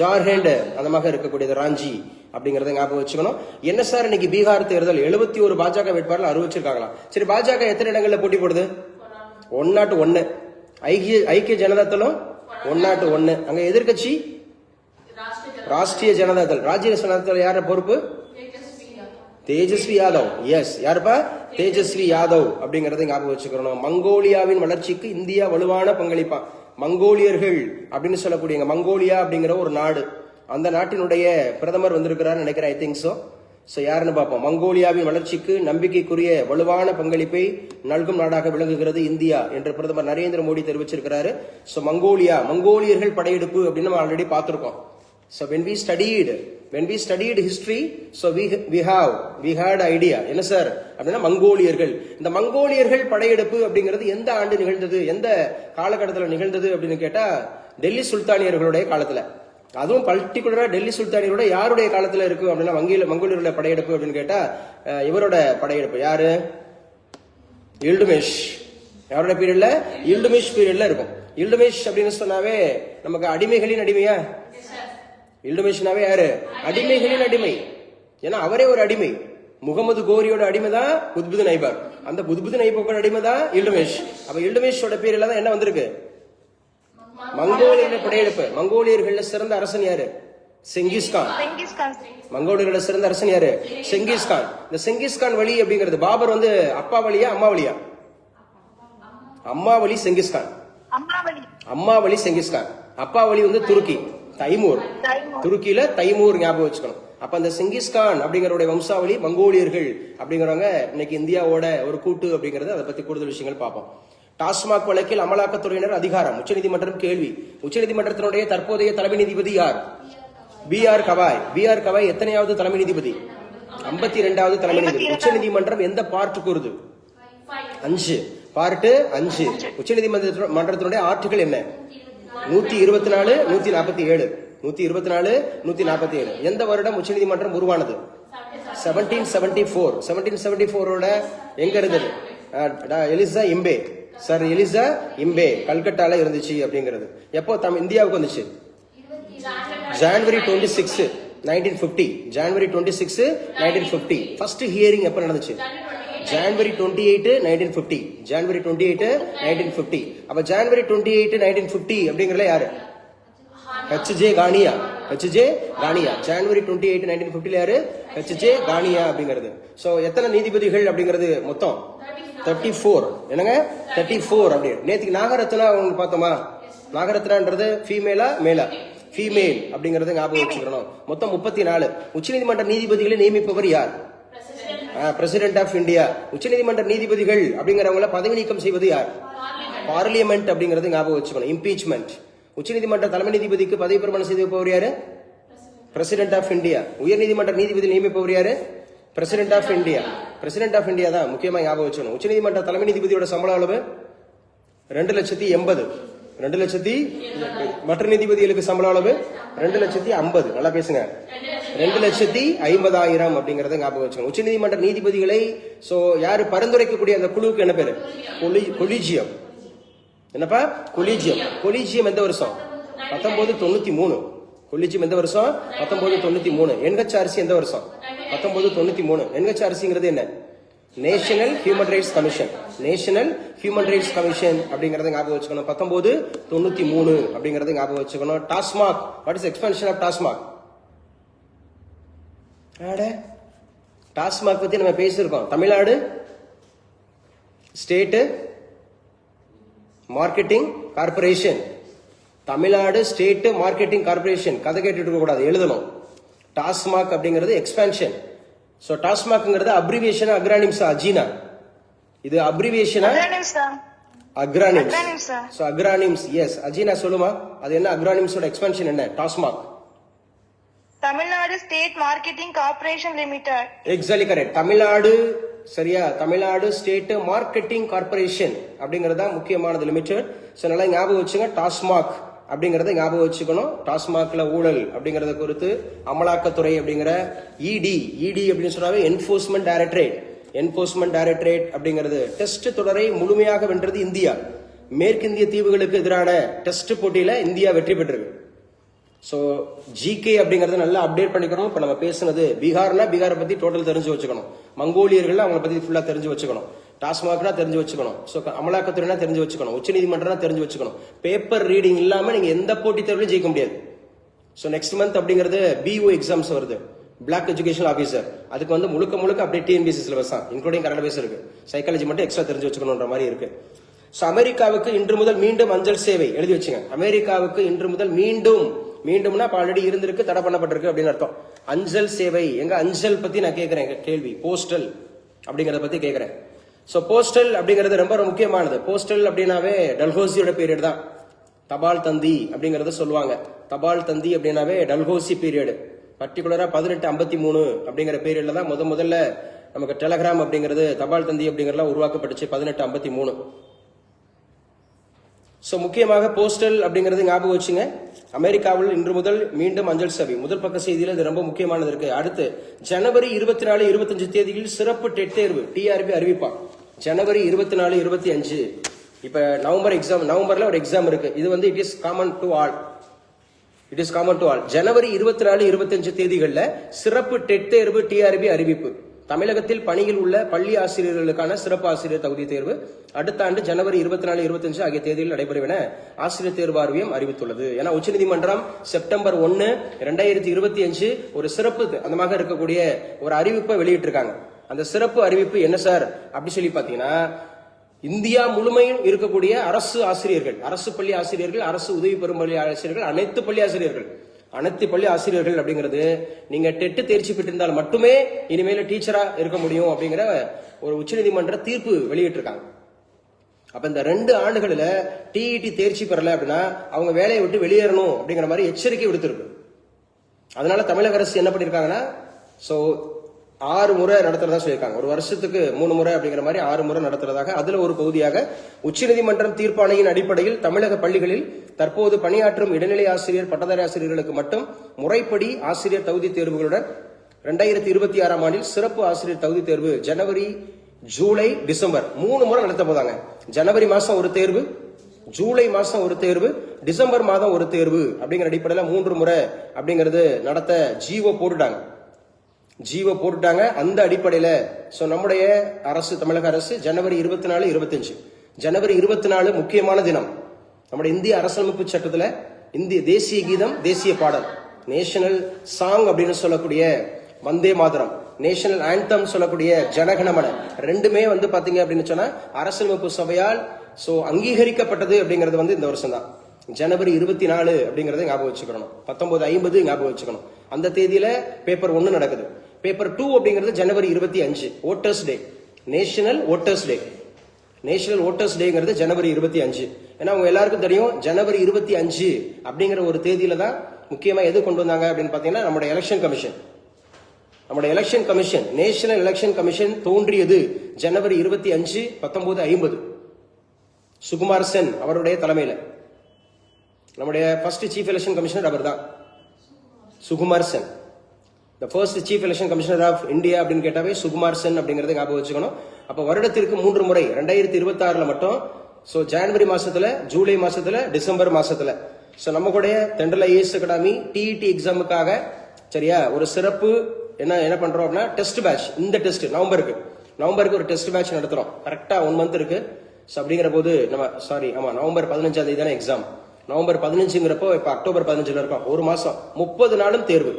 Jharkhand, அந்த மாதிரி இருக்கக்கூடியது ராஞ்சி அப்படிங்கறத ஞாபகம் வச்சுக்கணும். என்ன சார் இன்னைக்கு பீகார் தேர்தல் 71 பாஜக வேட்பாளர்கள் அறிவிச்சிருக்காங்களா? சரி, பாஜக எத்தனை இடங்கள்ல போட்டி போடுது? 101. ஐக்கிய ஜனதா தளம் 101. அங்க எதிர்கட்சி ராஷ்டிரிய ஜனதா தள். ராஜ்ய ஜனதா தள் யார பொறுப்பு? தேஜஸ்வி யாதவ். எஸ், யாருப்பா? தேஜஸ்வி யாதவ் அப்படிங்கறத ஞாபகம் வச்சுக்கணும். மங்கோலியாவின் வளர்ச்சிக்கு இந்தியா வலுவான பங்களிப்பா. மங்கோலியர்கள் அப்படின்னு சொல்லக்கூடிய மங்கோலியா அப்படிங்கிற ஒரு நாடு, அந்த நாட்டினுடைய பிரதமர் வந்திருக்கிறார் நினைக்கிறேன். ஐ திங்க் சோ யாருன்னு பார்ப்போம். மங்கோலியாவின் வளர்ச்சிக்கு நம்பிக்கைக்குரிய வலுவான பங்களிப்பை நல்கும் நாடாக விளங்குகிறது இந்தியா என்று பிரதமர் நரேந்திர மோடி தெரிவிச்சிருக்கிறாரு. சோ மங்கோலியர்கள் படையெடுப்பு அப்படின்னு நம்ம ஆல்ரெடி பார்த்திருக்கோம். So when we studied history, so we had idea. என்ன சார் அப்படின்னா மங்கோலியர்கள். இந்த மங்கோலியர்கள் படையெடுப்பு அப்படிங்கிறது எந்த ஆண்டு நிகழ்ந்தது, எந்த காலகட்டத்தில் நிகழ்ந்தது அப்படின்னு கேட்டா டெல்லி சுல்தானியர்களுடைய காலத்துல. அதுவும் பர்டிகுலரா டெல்லி சுல்தானியரோட யாருடைய காலத்துல இருக்கு அப்படின்னா மங்கோலியர்களுடைய படையெடுப்பு அப்படின்னு கேட்டா இவரோட படையெடுப்பு. யாரு? இல்டுமிஷ். யாரோட பீரியட்ல? இல்டுமிஷ் பீரியட்ல இருக்கும். இல்டுமிஷ் அப்படின்னு சொன்னாவே நமக்கு அடிமைகளின் அடிமையா? இல்டுமிஷ்னாவே யாரு? அடிமைகளின் அடிமை. ஏன்னா அவரே ஒரு அடிமை. முகமது கோரியோட அடிமை தான் குத்புதீன் ஐபக். அந்த குத்புதீன் ஐபக்கோட அடிமை தான் இல்டுமிஷ். அப்ப இல்டுமிஷோட பீரியட்ல தான் என்ன வந்திருக்கு? மங்கோலியர்கள் படையெடுப்பு. மங்கோலியர்கள்ல சிறந்த அரசன் யாரு? செங்கிஸ்கான். மங்கோலியர்கள சிறந்த அரசன் யாரு? செங்கிஸ்கான். இந்த செங்கிஸ்கான் வழி அப்படிங்கிறது பாபர் வந்து அப்பா வழியா அம்மா வழியா? அம்மா வழி செங்கிஸ்கான். அம்மா வழி செங்கிஸ்கான். அப்பா வழி வந்து துருக்கி, தைமூர். துருக்கியில தைமூர் ஞாபகம் வச்சுக்கணும். அப்ப அந்த செங்கிஸ்கான் அப்படிங்கிற வம்சாவளி மங்கோலியர்கள் அப்படிங்கிறவங்க இன்னைக்கு இந்தியாவோட ஒரு கூட்டு அப்படிங்கறது. அதை பத்தி கூடுதல் விஷயங்கள் பார்ப்போம். டாஸ்மாக் வழக்கில் அமலாக்கத்துறையினர் அதிகாரம். உச்சநீதிமன்றம் கேள்வி. உச்சநீதிமன்றத்தினுடைய தற்போதைய தலைமை நீதிபதி யார்? B.R. கவாய். B.R. கவாய் எத்தனையாவது தலைமை நீதிபதி? 52வது தலைமை நீதிபதி. உச்சநீதிமன்றம் எந்த பார்ட் கூறுது? 5. பார்ட் 5. உச்சநீதிமன்றத்தினுடைய ஆர்டிகல் என்ன? 124, 147. 124, 147. எந்த வருடம் உச்சநீதிமன்றம் உருவானது? 1774. 1774 எங்க இருந்தது? எலிசா இம்பே. சார் எலிசா இம்பே கல்கட்டால இருந்துச்சு அப்படிங்கிறது. எப்போ இந்தியாவுக்கு வந்துச்சு? ஜனவரி 26, 1950. ஜனவரி 26, 1950. ஃபர்ஸ்ட் ஹியரிங் எப்ப நடந்துச்சு? ஜனவரி 28, 1950. ஜனவரி 28, 1950. அப்ப ஜனவரி 28, 1950 அப்படிங்கறதுல யாரு? H.J. கானியா. H.J. கானியா. ஜனவரி 28, 1950 யாரு? H.J. கானியா அப்படிங்கிறது. சோ எத்தனை நீதிபதிகள் அப்படிங்கிறது மொத்தம்? 34. என்னங்க? 34 அப்படி. நேத்துக்கு நாகரத்னா பார்த்தோமா? நாகரத்னான்றது ஃபீமேலா மேலா? ஃபீமேல் அப்படிங்கறது ஞாபகம் வச்சுக்கணும். மொத்தம் 34. உச்சநீதிமன்ற நீதிபதிகளை நியமிப்பவர் யார்? President of India. உச்சநீதிமன்ற நீதிபதிகள் அப்படிங்கிறவங்கள பதவி நீக்கம் செய்வது யார்? பார்லிமெண்ட் அப்படிங்கறது ஞாபகம் வச்சுக்கணும். இம்பீச்மெண்ட். உச்சநீதிமன்ற தலைமை நீதிபதிக்கு பதவி பிரமாணம் செய்து வைப்பவர் யாரு? President of India. உயர்நீதிமன்ற நீதிபதி நியமிப்பவர் யாரு? President of India. President of India தான் முக்கியமா ஞாபகம் வச்சுக்கணும். உச்சநீதிமன்ற தலைமை நீதிபதியோட சம்பள அளவு 2,80,000. 2,00,000. மற்ற நீதிபதிகளுக்கு சம்பள அளவு 2,50,000. நல்லா பேசுங்க. 2,50,000 அப்படிங்கறத ஞாபகம் வச்சுக்கணும். உச்சநீதிமன்ற நீதிபதிகளை சோ யாரு பரிந்துரைக்கக்கூடிய அந்த குழுவுக்கு என்ன பேரு? கொலிஜியம். என்னப்பா? கொலிஜியம். கொலிஜியம் எந்த வருஷம்? 1993. கொலிஜியம் எந்த வருஷம்? 1993. NHRC எந்த வருஷம்? 1993. NHRCங்கிறது என்ன? National human rights commission. National human rights commission அப்படிங்கறத ஞாபகம் வச்சுக்கணும். 1993 அப்படிங்கறத ஞாபகம் வச்சுக்கணும். TASMAC. What is expansion of TASMAC? TASMAC பத்தி நம்ம பேசியிருக்கோம். Tamil Nadu state marketing corporation. Tamil Nadu state marketing corporation. கதை கேட்டுட்டு இருக்க கூடாது, எழுதணும். டாஸ்மாக் அப்படிங்கிறது எக்ஸ்பென்ஷன். So டாஸ்மாக்ங்கிறது abbreviation அக்ரானிம்ஸ் அஜீனா. இது அப்ரிவியேஷனா அக்ரானிம்ஸ். சோ அக்ரானிம்ஸ். எஸ், அஜீனா சொல்லுமா? அது என்ன? அக்ரானிம்ஸோட எக்ஸ்பென்ஷன் என்ன? TASMAC. Tamil Nadu state marketing corporation limited. Exactly correct. Tamil Nadu, சரியா, தமிழ்நாடு ஸ்டேட் மார்க்கெட்டிங் கார்ப்பரேஷன் அப்படிங்கறத முக்கியமானது லிமிடெட். சோ நல்லா ஞாபகம் வச்சுங்க. டாஸ்மாக் அப்படிங்கறத ஞாபகம் வச்சுக்கணும். டாஸ்மாக்ல ஊழல் அப்படிங்கறத குறித்து அமலாக்கத்துறை அப்படிங்கிற இடி அப்படின்னு சொன்னாவே என்போர்ஸ்மெண்ட் டைரக்டரேட். என்போர்ஸ்மெண்ட் டைரக்டரேட் அப்படிங்கிறது டெஸ்ட் தொடரை முழுமையாக வென்றது இந்தியா. மேற்கிந்திய தீவுகளுக்கு எதிரான டெஸ்ட் போட்டியில இந்தியா வெற்றி பெற்றிருக்கு. சோ ஜிகே அப்படிங்கறத நல்லா அப்டேட் பண்ணிக்கணும். இப்ப நம்ம பேசுனது பீகார்னா பீகாரை பத்தி டோட்டல் தெரிஞ்சு வச்சுக்கணும். மங்கோலியர்கள் அவங்களை பத்தி ஃபுல்லா தெரிஞ்சு வச்சுக்கணும். டாஸ்மாக்னா தெரிஞ்சு வச்சுக்கணும். சோ அமலாக்கத்துறைனா தெரிஞ்சு வச்சுக்கணும். உச்சநீதிமன்றம் தெரிஞ்சு வச்சுக்கணும். பேப்பர் ரீடிங் இல்லாம நீங்க எந்த போட்டி தேர்விலும் ஜெயிக்க முடியாது. சோ நெக்ஸ்ட் மந்த் அப்படிங்கிறது பிஓ எக்ஸாம்ஸ் வருது, பிளாக் எஜுகேஷன் ஆபீசர். அதுக்கு வந்து முழுக்க அப்படியே டிஎன்பிசி சிலபஸ் தான், இன்க்ளூடிங் கரண்ட் அஃபேர்ஸ் இருக்கு. சைக்காலஜி மட்டும் எக்ஸ்ட்ரா தெரிஞ்சு வச்சுக்கணும்ன்ற மாதிரி இருக்கு. சோ அமெரிக்காவுக்கு இன்று முதல் மீண்டும் அஞ்சல் சேவை எழுதி வச்சுங்க. அமெரிக்காவுக்கு இன்று முதல் மீண்டும்னா ஆல்ரெடி இருந்திருக்கு, தடை பண்ணப்பட்டிருக்கு அப்படின்னு அர்த்தம். அஞ்சல் சேவை, எங்க அஞ்சல் பத்தி நான் கேட்கிறேன் கேள்வி. போஸ்டல் அப்படிங்கறத பத்தி கேட்கிறேன். சோ போஸ்டல் அப்படிங்கிறது ரொம்ப முக்கியமானது. போஸ்டல் அப்படின்னாவே டல்ஹோசியோட பீரியட் தான். தபால் தந்தி அப்படிங்கறத சொல்லுவாங்க. தபால் தந்தி அப்படின்னாவே டல்ஹோசி பீரியட். பர்டிகுலரா 1853 அப்படிங்கிற பீரியட்ல தான் முதல்ல நமக்கு டெலகிராம் அப்படிங்கிறது, தபால் தந்தி அப்படிங்கறதுலாம் உருவாக்கப்பட்டுச்சு 1853. சோ முக்கியமாக போஸ்டல் அப்படிங்கிறது ஞாபகம் வச்சுங்க. அமெரிக்காவில் இன்று முதல் மீண்டும் அஞ்சல் சேவை. முதல் பக்க செய்தியில இது ரொம்ப முக்கியமானது இருக்கு. அடுத்து ஜனவரி 24, 25 தேதிகளில் சிறப்பு டெட் தேர்வு டிஆர்பி அறிவிப்பான். ஜனவரி 24, 25. இப்ப நவம்பர்ல ஒரு எக்ஸாம் இருக்கு. இது வந்து it is common to all. ஜனவரி 24, 25 தேதிகளில் சிறப்பு டெட் தேர்வு டிஆர்பி அறிவிப்பு. தமிழகத்தில் பணியில் உள்ள பள்ளி ஆசிரியர்களுக்கான சிறப்பு ஆசிரியர் தகுதி தேர்வு அடுத்த ஆண்டு ஜனவரி 24, 25 ஆகிய தேதியில் நடைபெறும் என ஆசிரியர் தேர்வு வாரியம் அறிவித்துள்ளது. ஏன்னா உச்சநீதிமன்றம் செப்டம்பர் 1, 2025 ஒரு சிறப்பு அந்த மாதிரி இருக்கக்கூடிய ஒரு அறிவிப்பை வெளியிட்டிருக்காங்க. அந்த சிறப்பு அறிவிப்பு என்ன சார் அப்படி சொல்லி பாத்தீங்கன்னா, இந்தியா முழுமையும் இருக்கக்கூடிய அரசு ஆசிரியர்கள், அரசு பள்ளி ஆசிரியர்கள், அரசு உதவி பெறும் பள்ளி ஆசிரியர்கள், அனைத்து பள்ளி ஆசிரியர்கள் அப்படிங்கிறது நீங்க டெட் தேர்ச்சி பெற்றிருந்தால் மட்டுமே இனிமேல டீச்சரா இருக்க முடியும் அப்படிங்கிற ஒரு உச்சநீதிமன்ற தீர்ப்பு வெளியிட்டிருக்காங்க. அப்ப இந்த 2 ஆண்டுகளில் டிஇடி தேர்ச்சி பெறல அப்படின்னா அவங்க வேலையை விட்டு வெளியேறணும் அப்படிங்கிற மாதிரி எச்சரிக்கை விடுத்திருக்கு. அதனால தமிழக அரசு என்ன பண்ணிருக்காங்கன்னா, சோ 6 முறை நடத்துறதா சொல்லியிருக்காங்க. ஒரு வருஷத்துக்கு 3 முறை அப்படிங்கிற மாதிரி 6 முறை நடத்துறதாக. அதுல ஒரு பகுதியாக உச்சநீதிமன்றம் தீர்ப்பாணையின் அடிப்படையில் தமிழக பள்ளிகளில் தற்போது பணியாற்றும் இடைநிலை ஆசிரியர், பட்டதாரி ஆசிரியர்களுக்கு மட்டும் முறைப்படி ஆசிரியர் தகுதி தேர்வுகளுடன் 2026ஆம் ஆண்டில் சிறப்பு ஆசிரியர் தகுதி தேர்வு ஜனவரி, ஜூலை, டிசம்பர் 3 முறை நடத்த போதாங்க. ஜனவரி மாசம் ஒரு தேர்வு, ஜூலை மாசம் ஒரு தேர்வு, டிசம்பர் மாதம் ஒரு தேர்வு அப்படிங்கிற அடிப்படையில் 3 முறை அப்படிங்கிறது நடத்த ஜிஓ போட்டுட்டாங்க. அந்த அடிப்படையில நம்முடைய அரசு, தமிழக அரசு ஜனவரி 24, 25 ஜனவரி 24 முக்கியமான தினம். நம்முடைய இந்திய அரசியலமைப்பு சட்டத்துல இந்திய தேசிய கீதம், தேசிய பாடல், நேஷனல் சாங் அப்படின்னு சொல்லக்கூடிய வந்தே மாதரம், நேஷனல் ஆந்தம் சொல்லக்கூடிய ஜனகணமன, ரெண்டுமே வந்து பாத்தீங்க அப்படின்னு சொன்னா அரசியலமைப்பு சபையால் அங்கீகரிக்கப்பட்டது அப்படிங்கிறது வந்து இந்த வருஷம் தான். ஜனவரி 24 அப்படிங்கறத ஞாபகம் வச்சுக்கணும். 1950 ஞாபகம் வச்சுக்கணும். அந்த தேதியில பேப்பர் 1 நடக்குது. பேப்பர் 2 அப்படிங்கிறது ஜனவரி 25 ஓட்டர்ஸ் டே, நேஷனல் ஓட்டர்ஸ் டேங்கிறது ஜனவரி 25. ஏன்னா உங்க எல்லாருக்கும் தெரியும் ஜனவரி 25 அப்படிங்கிற ஒரு தேதியில தான் முக்கியமா எது கொண்டு வந்தாங்க அப்படின்னு பாத்தீங்கன்னா நம்முடைய election commission, national election commission தோன்றியது ஜனவரி 25, 1950 சுகுமார் சென் அவருடைய தலைமையில. நம்முடைய ஃபர்ஸ்ட் சீஃப் எலெக்ஷன் கமிஷனர் அவர் தான், Sukumar Sen. The first chief election commissioner of India அப்படின்னு கேட்டாவே சுகுமார் சென் அப்படிங்கறத ஞாபகம் வச்சுக்கணும். அப்ப வருடத்திற்கு 3 முறை 2026 மட்டும், ஜனவரி மாசத்துல, ஜூலை மாசத்துல, டிசம்பர் மாசத்துல நம்ம கூட தென்றல் ஐஏஎஸ் அகாடமி டிஇடி எக்ஸாமுக்காக சரியா ஒரு சிறப்பு என்ன பண்றோம் அப்படின்னா டெஸ்ட் பேட்ச். இந்த டெஸ்ட் நவம்பருக்கு ஒரு டெஸ்ட் பேட்ச் நடத்துறோம். கரெக்டா 1 மந்த் இருக்கு. அப்படிங்கிற போது நவம்பர் 15ஆம் தேதி தானே எக்ஸாம். நவம்பர் 15ங்கிறப்போ இப்ப அக்டோபர் 15ல இருக்கோம். 1 மாசம் 30 நாளும் தேர்வு.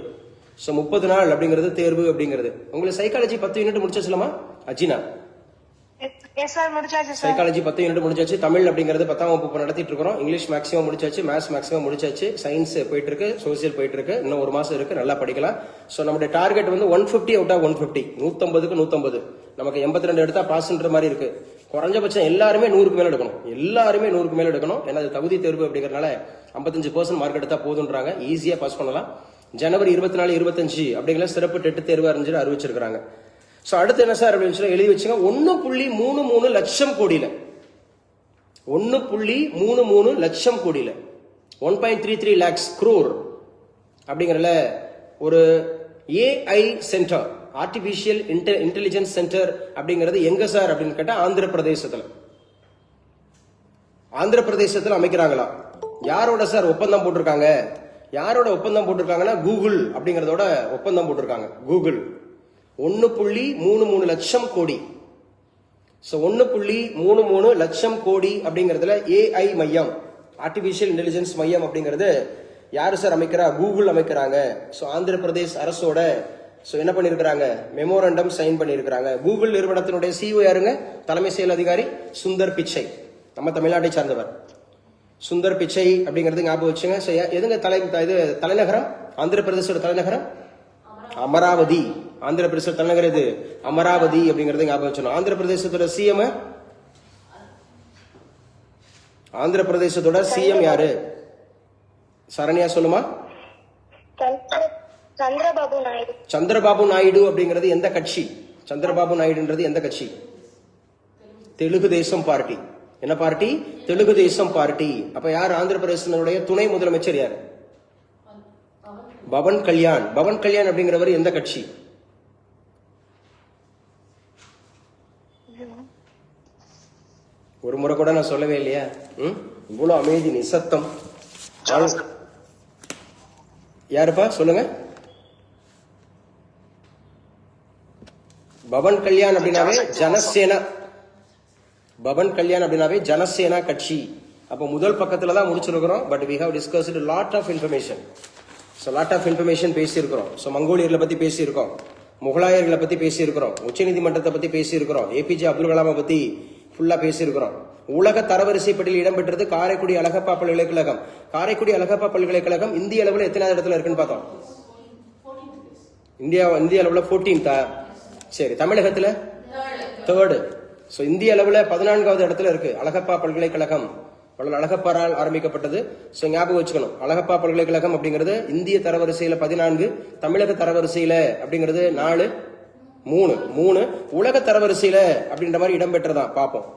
30 நாள் அப்படிங்கிறது தேர்வு அப்படிங்கிறது. உங்களுக்கு சைக்காலஜி 10 யூனிட் முடிச்சாச்சுலமா அஜினா? சைக்காலஜி 10 யூனிட் முடிச்சாச்சு. தமிழ் அப்படிங்கிறது 10ஆம் வகுப்பு நடத்திட்டு இருக்கிறோம். இங்கிலீஷ் மேக்ஸிமம் முடிச்சாச்சு, மேத்ஸ் மேக்ஸிமம் முடிச்சாச்சு, சயின்ஸ் போயிட்டு இருக்கு, சோசியல் போயிட்டு இருக்கு. இன்னும் 1 மாசம் இருக்கு, நல்லா படிக்கலாம். நம்மளுடைய டார்கெட் வந்து 150 அவுட் ஆஃப் 150, 150க்கு 150. நமக்கு 82 எடுத்தா பாஸ்ன்ற மாதிரி இருக்கு. குறைஞ்சபட்சம் எல்லாருமே 100க்கு மேல எடுக்கணும். ஏன்னா அது தகுதி தேர்வு அப்படிங்கறதுனால 55% மார்க் எடுத்தா போதுன்றாங்க. ஈஸியா பாஸ் பண்ணலாம். ஜனவரி 24, 25 அப்படிங்கிற சிறப்பு டெட் தேர்வு அறிவிச்சிருக்காங்க. ஸோ அடுத்து என்ன சார் அப்படின்னு சொல்லி எழுதி வச்சுங்க. 1.33 லட்சம் கோடியில 1.33 லட்சம் கோடியில 1.33 lakhs crore அப்படிங்கறல ஒரு AI centre, artificial intelligence centre அப்படிங்கிறது எங்க சார் அப்படின்னு கேட்டா ஆந்திர பிரதேசத்துல அமைக்கிறாங்களா. யாரோட சார் ஒப்பந்தம் போட்டிருக்காங்க? யாரோட ஒப்பந்தம் போட்டிருக்காங்கன்னா கூகுள் அப்படிங்கறதோட ஒப்பந்தம் போட்டிருக்காங்க. கூகுள் 1.33 லட்சம் கோடி. ஸோ 1.33 லட்சம் கோடி அப்படிங்கறதுல ஏஐ மையம், ஆர்டிபிஷியல் இன்டெலிஜென்ஸ் மையம் அப்படிங்கிறது யாரு சார் அமைக்கிறா? கூகுள் அமைக்கிறாங்க. ஸோ ஆந்திர பிரதேஷ் அரசோட ஸோ என்ன பண்ணிருக்கிறாங்க? மெமோரண்டம் சைன் பண்ணிருக்கிறாங்க. கூகுள் நிறுவனத்தினுடைய சிஇஓ யாருங்க? தலைமை செயல் அதிகாரி சுந்தர் பிச்சை, நம்ம தமிழ்நாட்டை சார்ந்தவர். சுந்தர் பிச்சை அப்படிங்கிறது ஞாபகம் வச்சுங்க. எதுங்க இது தலைநகரம்? ஆந்திர பிரதேசோட தலைநகரம் அமராவதி. ஆந்திர பிரதேச தலைநகர் இது அமராவதி அப்படிங்கறது ஞாபகம் வச்சணும். ஆந்திர பிரதேசத்தோட சிஎம் யாரு? சரண்யா சொல்லுமா. சந்திரபாபு நாயுடு அப்படிங்கிறது எந்த கட்சி? சந்திரபாபு நாயுடுன்றது எந்த கட்சி? தெலுங்கு தேசம் பார்ட்டி. என்ன பார்ட்டி? தெலுங்கு தேசம் பார்ட்டி. அப்ப யார் ஆந்திர பிரதேசனுடைய துணை முதலமைச்சர்? யார்? பவன் கல்யாண். பவன் கல்யாண் அப்படிங்கிறவர் எந்த கட்சி? ஒரு முறை கூட நான் சொல்லவே இல்லையா? இவ்வளவு அமைதி நிசத்தம். யாருப்பா சொல்லுங்க. பவன் கல்யாண் அப்படின்னாவே ஜனசேனா. பவன் கல்யாண் அப்படின்னாவே ஜனசேனா கட்சி. அப்ப முதல் பக்கத்துல தான் முடிச்சிருக்கிறோம். But we have discussed a lot of information. So lot of information பேசியிருக்கிறோம். ஸோ மங்கோலியர்களை பத்தி பேசியிருக்கோம், முகலாயர்களை பத்தி பேசியிருக்கிறோம், உச்சநீதிமன்றத்தை பத்தி பேசியிருக்கிறோம், ஏபிஜே அப்துல் கலாமை பத்தி ஃபுல்லா பேசியிருக்கிறோம். உலக தரவரிசை பட்டியலில் இடம்பெற்றது காரைக்குடி அழகப்பா பல்கலைக்கழகம். காரைக்குடி அழகப்பா பல்கலைக்கழகம் இந்திய அளவில் எத்தனாவது இடத்துல இருக்குன்னு பார்த்தோம்? இந்திய அளவுல 14th. சரி, தமிழகத்துல 3rd. ஸோ இந்திய அளவுல 14வது இடத்துல இருக்கு அழகப்பா பல்கலைக்கழகம். அழகப்பாரால் ஆரம்பிக்கப்பட்டது. ஸோ ஞாபகம் வச்சுக்கணும், அழகப்பா பல்கலைக்கழகம் அப்படிங்கிறது இந்திய தரவரிசையில 14, தமிழக தரவரிசையில அப்படிங்கிறது 4, 3. உலக தரவரிசையில அப்படின்ற மாதிரி இடம்பெற்றதா பார்ப்போம்.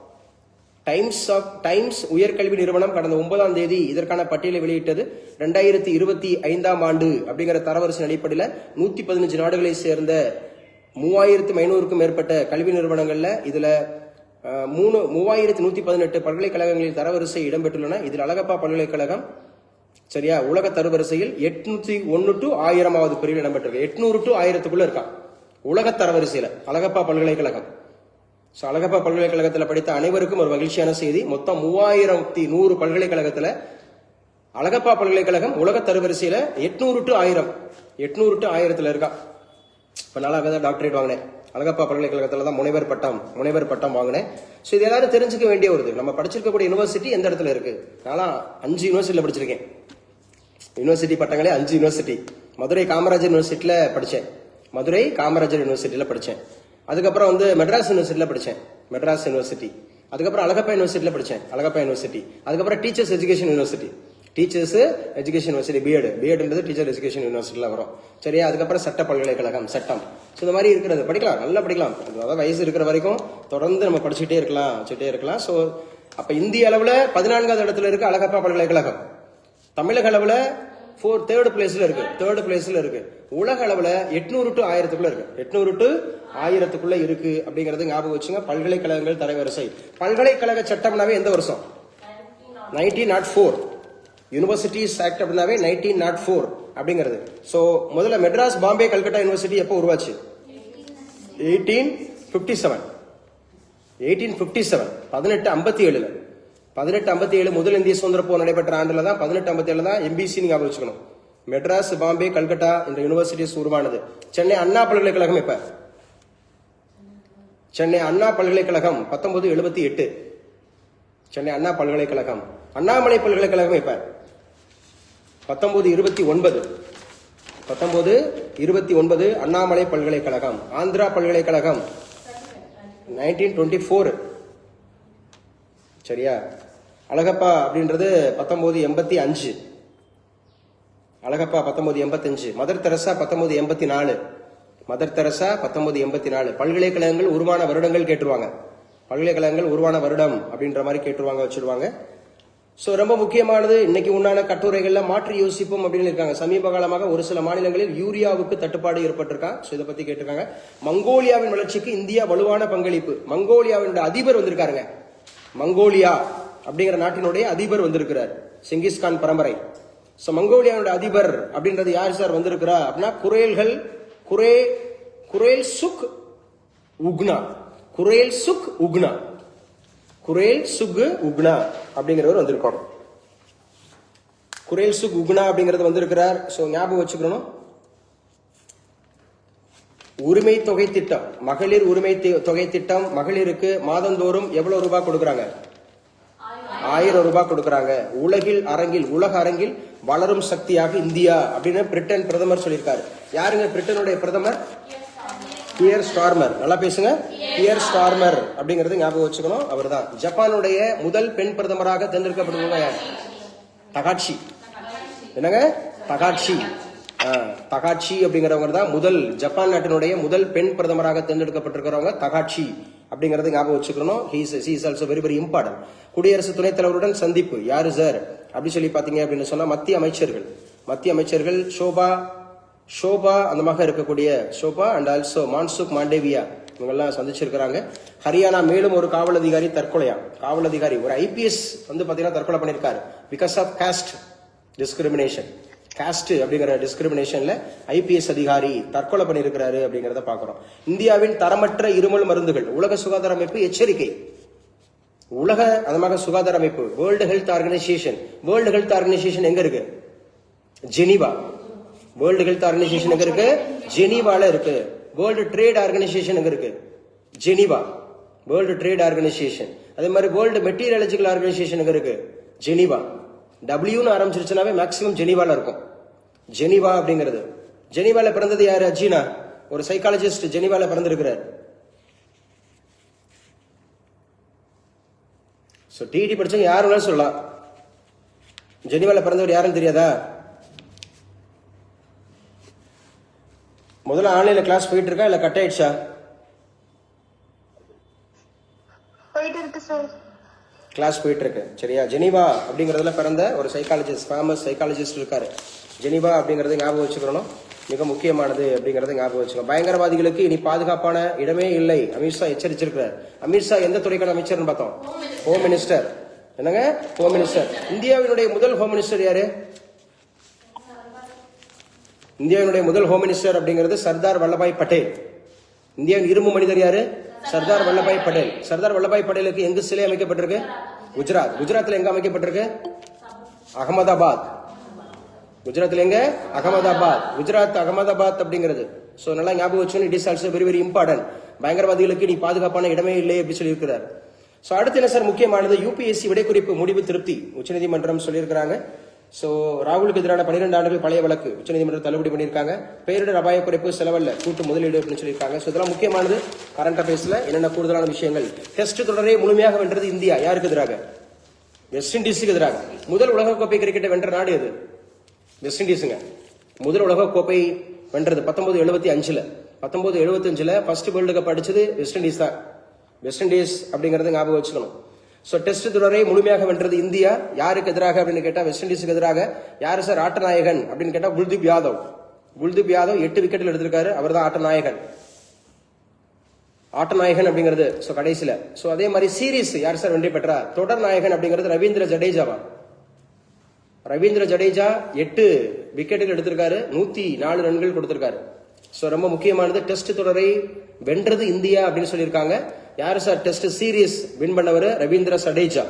டைம்ஸ் உயர்கல்வி நிறுவனம் கடந்த 9ஆம் தேதி இதற்கான பட்டியலை வெளியிட்டது. 2025ஆம் ஆண்டு அப்படிங்கிற தரவரிசை அடிப்படையில் 115 நாடுகளை சேர்ந்த 3500க்கும் மேற்பட்ட கல்வி நிறுவனங்கள்ல இதுல 3118 பல்கலைக்கழகங்களில் தரவரிசை இடம்பெற்றுள்ளன. இதில் அழகப்பா பல்கலைக்கழகம் சரியா உலக தரவரிசையில் 801 to 1000வது பிரிவில் இடம்பெற்றிருக்கு. 800 to 1000க்குள்ள இருக்கான் உலக தரவரிசையில அழகப்பா பல்கலைக்கழகம். அழகப்பா பல்கலைக்கழகத்தில் படித்த அனைவருக்கும் ஒரு மகிழ்ச்சியான செய்தி. மொத்தம் 3100 பல்கலைக்கழகத்துல அழகப்பா பல்கலைக்கழகம் உலக தரவரிசையில 800 to 1000 இருக்கா. இப்ப நல்லா தான் டாக்டரேட் வாங்கினேன், அழகப்பா பல்கலைக்கழகத்துல தான் முனைவர் பட்டம் வாங்கினேன். ஸோ இது எல்லாரும் தெரிஞ்சுக்க வேண்டிய ஒரு நம்ம படிச்சிருக்கக்கூடிய யூனிவர்சிட்டி எந்த இடத்துல இருக்கு. நான் 5 யூனிவர்சிட்டியில படிச்சிருக்கேன். யூனிவர்சிட்டி பட்டங்களே 5 யூனிவர்சிட்டி. மதுரை காமராஜர் யூனிவர்சிட்டியில படிச்சேன். அதுக்கப்புறம் மெட்ராஸ் யூனிவர்சிட்டியில படிச்சேன், மெட்ராஸ் யூனிவர்சிட்டி. அதுக்கப்புறம் அழகப்பா யூனிவர்சிட்டியில படிச்சேன், அழகப்பா யூனிவர்சிட்டி. அதுக்கப்புறம் டீச்சர்ஸ் எஜுகேஷன் யூனிவர்சிட்டி, பிஎட்ன்றது டீச்சர் எஜுகேஷன் யூனிவர்சிட்டியில வரும் சரியா. அதுக்கப்புறம் சட்ட பல்கலைக்கழகம், சட்டம். ஸோ இந்த மாதிரி இருக்கிறது படிக்கலாம், நல்லா படிக்கலாம். அதாவது வயசு இருக்கிற வரைக்கும் தொடர்ந்து நம்ம படிச்சுட்டே இருக்கலாம். ஸோ அப்ப இந்திய அளவுல 14வது இடத்துல இருக்கு அழகப்பா பல்கலைக்கழகம். தமிழக அளவுல 3rd பிளேஸ்ல இருக்கு. உலக அளவுல 800 to 1000க்குள்ள இருக்கு. 800 to 1000க்குள்ள இருக்கு அப்படிங்கறது ஞாபகம் வச்சுங்க. பல்கலைக்கழகங்கள் தரவரிசை. பல்கலைக்கழக சட்டம்னாவே எந்த வருஷம்? 1904. யூனிவர்சிட்டிஸ் ஆக்ட் அப்படின்னாவே 1904 அப்படிங்கிறது. சோ முதல்ல மெட்ராஸ், பாம்பே, கல்கட்டா யூனிவர்சிட்டி எப்போ உருவாச்சு? 1857. 1857 முதல் இந்திய சுதந்திர போர் நடைபெற்ற ஆண்டுல தான் 1857 தான் எம்பிசி ஞாபகம் வச்சுக்கணும். மெட்ராஸ், பாம்பே, கல்கட்டா என்ற யூனிவர்சிட்டிஸ் உருவானது. சென்னை அண்ணா பல்கலைக்கழகம் எப்ப? சென்னை அண்ணா பல்கலைக்கழகம் 1978. சென்னை அண்ணா பல்கலைக்கழகம். அண்ணாமலை பல்கலைக்கழகம் எப்ப? 1929 அண்ணாமலை பல்கலைக்கழகம். ஆந்திரா பல்கலைக்கழகம் 1924 சரியா. அழகப்பா அப்படின்றது 1985. Alagappa 1985, mother Teresa 1984, mother Teresa 1984. பல்கலைக்கழகங்கள் உருவான வருடங்கள் கேட்டுருவாங்க, பல்கலைக்கழகங்கள் உருவான வருடம் அப்படின்ற மாதிரி கேட்டுருவாங்க, வச்சிருவாங்க. சோ ரொம்ப முக்கியமானது இன்னைக்கு உண்டான கட்டுரைகள்ல மாற்றி யோசிப்போம் அப்படின்னு இருக்காங்க. சமீப காலமாக ஒரு சில மாநிலங்களில் யூரியாவுக்கு தட்டுப்பாடு ஏற்பட்டிருக்காங்க. சோ இதை பத்தி கேட்டிருக்காங்க. மங்கோலியாவின் வளர்ச்சிக்கு இந்தியா வலுவான பங்களிப்பு. மங்கோலியாவினுடைய அதிபர் வந்திருக்காருங்க. மங்கோலியா அப்படிங்கிற நாட்டினுடைய அதிபர் வந்திருக்கிறார், செங்கிஸ்கான் பரம்பரை. சோ மங்கோலியாவுடைய அதிபர் அப்படின்றது யார் சார் வந்திருக்கிறா அப்படின்னா குரேல் சுக் உக்னா, குரேல் சுக் உக்னா, குரேல் சுக் உக்னா அப்படிங்கிறவர் வந்திருக்காரு. குரேல் சுக் உக்னா அப்படிங்கிறது வந்திருக்கிறார். சோ ஞாபகம் வச்சுக்கணும். உரிமை தொகை திட்டம், மகளிர் உரிமை தொகை திட்டம், மகளிருக்கு மாதந்தோறும் எவ்வளவு ரூபாய் கொடுக்கறாங்க? 1000 ரூபாய் கொடுக்கறாங்க. உலக அரங்கில் வளரும் சக்தியாக இந்தியா அப்படின்னு பிரிட்டன் பிரதமர் சொல்லியிருக்காரு. யாருங்க பிரிட்டனுடைய பிரதமர்? Gear Starmer. நல்லா பேசுங்க. கியர் ஸ்டார்மர் அப்படிங்கறது ஞாபகம் வச்சுக்கணும், அவர்தான். ஜப்பானுடைய முதல் பெண் பிரதமராக தேர்ந்தெடுக்கப்படுவங்க யார்? தகாட்சி. என்னங்க? தகாட்சி. தகாட்சி அப்படிங்கிறவங்க தான் முதல் ஜப்பான் நாட்டினுடைய முதல் பெண் பிரதமராக தேர்ந்தெடுக்கப்பட்டிருக்கிறவங்க தகாட்சி அப்படிங்கறது ஞாபகம் வச்சுக்கணும். he is also very very important. குடியரசு துணைத் தலைவருடன் சந்திப்பு யாரு சார் அப்படி சொல்லி பாத்தீங்க அப்படின்னு சொன்னா மத்திய அமைச்சர்கள் ஷோபா அந்த மாதிரி இருக்கக்கூடிய ஷோபா அண்ட் ஆல்சோ மான்சுக் மாண்டேவியா இவங்க எல்லாம் சந்திச்சிருக்கிறாங்க. ஹரியானா மேலும் ஒரு காவல் அதிகாரி ஒரு ஐபிஎஸ் வந்து பாத்தீங்கன்னா தற்கொலை பண்ணிருக்காரு because of caste discrimination. Caste அப்படிங்கிற டிஸ்கிரிமினேஷன்ல ஐபிஎஸ் அதிகாரி தற்கொலை பண்ணிருக்கிறாரு அப்படிங்கறத பாக்குறோம். இந்தியாவின் தரமற்ற இருமல் மருந்துகள் உலக சுகாதார அமைப்பு எச்சரிக்கை. சுகாதார அமைப்பு வேர்ல்டு ஹெல்த் ஆர்கனைசேஷன் எங்க இருக்கு? ஜெனீவா. வேர்ல்டு ஹெல்த் ஆர்கனைசேஷன் எங்க இருக்கு? ஜெனீவால இருக்கு. வேர்ல்டு ட்ரேட் ஆர்கனைசேஷன் எங்க இருக்கு? ஜெனீவா. World trade organisation. அதே மாதிரி வேர்ல்டு மெட்டீரியலாஜிக்கல் ஆர்கனைசேஷன் எங்க இருக்கு? ஜெனீவா. டபிள்யூன்னு ஆரம்பிச்சிருச்சுனாவே மேக்சிமம் ஜெனீவால இருக்கும். ஜெனீவா அப்படிங்கிறது. ஜெனீவால பிறந்தது யாரு? அஜீனா, ஒரு சைக்காலஜிஸ்ட் ஜெனீவால பிறந்திருக்கிறார். சோ டிடி படிச்சவங்க யாரு வேணாலும் சொல்லலாம். ஜெனீவால பிறந்தவர் யாருன்னு தெரியாதா? முதல்ல ஆன்லைன்ல கிளாஸ் போயிட்டு இருக்கா இல்ல கட் ஆயிடுச்சா? போயிட்டு இருக்கு சார். கிளாஸ் போயிட்டு இருக்கு, சரியா? ஜெனீவா அப்படிங்கறதுல பிறந்த ஒரு சைக்காலஜிஸ்ட், ஃபேமஸ் சைக்காலஜிஸ்ட் இருக்காரு. ஜெனீவா அப்படிங்கறது ஞாபகம் வச்சுக்கணும், மிக முக்கியமானது அப்படிங்கறத ஞாபகம் வச்சுக்கணும். பயங்கரவாதிகளுக்கு இனி பாதுகாப்பான இடமே இல்லை, அமித்ஷா எச்சரிச்சிருக்கிறார். அமித்ஷா எந்த துறைக்கான அமைச்சர்னு பார்த்தோம்? Home minister. என்னங்க? Home minister. இந்தியாவினுடைய முதல் ஹோம் மினிஸ்டர் யாரு? இந்தியாவினுடைய முதல் ஹோம் மினிஸ்டர் அப்படிங்கிறது சர்தார் வல்லபாய் பட்டேல். இந்தியாவின் இரும்பு மனிதர் யாரு? சர்தார் வல்லபாய் பட்டேல். சர்தார் வல்லபாய் பட்டேலுக்கு எங்கு சிலை அமைக்கப்பட்டிருக்கு? குஜராத். குஜராத்ல எங்க அமைக்கப்பட்டிருக்கு? அகமதாபாத். குஜராத்ல எங்க? அகமதாபாத். குஜராத் அகமதாபாத் அப்படிங்கிறது. சோ நல்லா ஞாபகம் வச்சுக்கணும். It is also very very important. பயங்கரவாதிகளுக்கு நீ பாதுகாப்பான இடமே இல்லை அப்படி சொல்லி இருக்கிறார். சோ அடுத்து என்ன சார் முக்கியமானது? யூபிஎஸ்சி விடைக்குறிப்பு முடிவு திருப்தி உச்சநீதிமன்றம் சொல்லியிருக்கிறாங்க. சோ ராகுலுக்கு எதிரான 12 ஆண்டுகள் பழைய வழக்கு உச்சநீதிமன்றம் தள்ளுபடி பண்ணியிருக்காங்க. பேரிடர் அபாய குறைப்பு செலவல்ல கூட்டு முதலீடு அப்படின்னு சொல்லியிருக்காங்க. சோ இதெல்லாம் முக்கியமானது. கரண்ட் அஃபேர்ஸ்ல என்னென்ன கூடுதலான விஷயங்கள். டெஸ்ட் தொடரை முழுமையாக வென்றது இந்தியா. யாருக்கு எதிராக? வெஸ்ட் இண்டீஸுக்கு எதிராக. முதல் உலகக்கோப்பை கிரிக்கெட்டை வென்ற நாடு எது? வெஸ்ட் இண்டீஸுங்க. முதல் உலகக்கோப்பை வென்றது 1975. 1975 ஃபர்ஸ்ட் வேர்ல்டு கப் அடிச்சது வெஸ்ட் இண்டீஸ் தான். வெஸ்ட் இண்டீஸ் அப்படிங்கறது ஞாபகம் வச்சுக்கணும். சோ டெஸ்ட் தொடரை முழுமையாக வென்றது இந்தியா. யாருக்கு எதிராக அப்படின்னு கேட்டா வெஸ்ட் இண்டீஸுக்கு எதிராக. யாரு சார் ஆட்ட நாயகன் அப்படின்னு கேட்டா குல்தீப் யாதவ். குல்தீப் யாதவ் 8 விக்கெட்ல எடுத்திருக்காரு, அவர் தான் ஆட்ட நாயகன். ஆட்ட நாயகன் அப்படிங்கிறது சோ கடைசியில. சோ அதே மாதிரி சீரீஸ் யார் சார் வெற்றி பெற்றா? தொடர் நாயகன் அப்படிங்கிறது ரவீந்திர ஜடேஜாவா. ரவீந்திர ஜடேஜா 8 விக்கெட்டுகள் எடுத்திருக்காரு, 104 ரன்கள் கொடுத்திருக்காரு. சோ ரொம்ப முக்கியமானது. டெஸ்ட் தொடரை வென்றது இந்தியா அப்படின்னு சொல்லியிருக்காங்க. யாரு சார் டெஸ்ட் சீரீஸ் வின் பண்ணவர்? ரவீந்திர ஜடேஜா.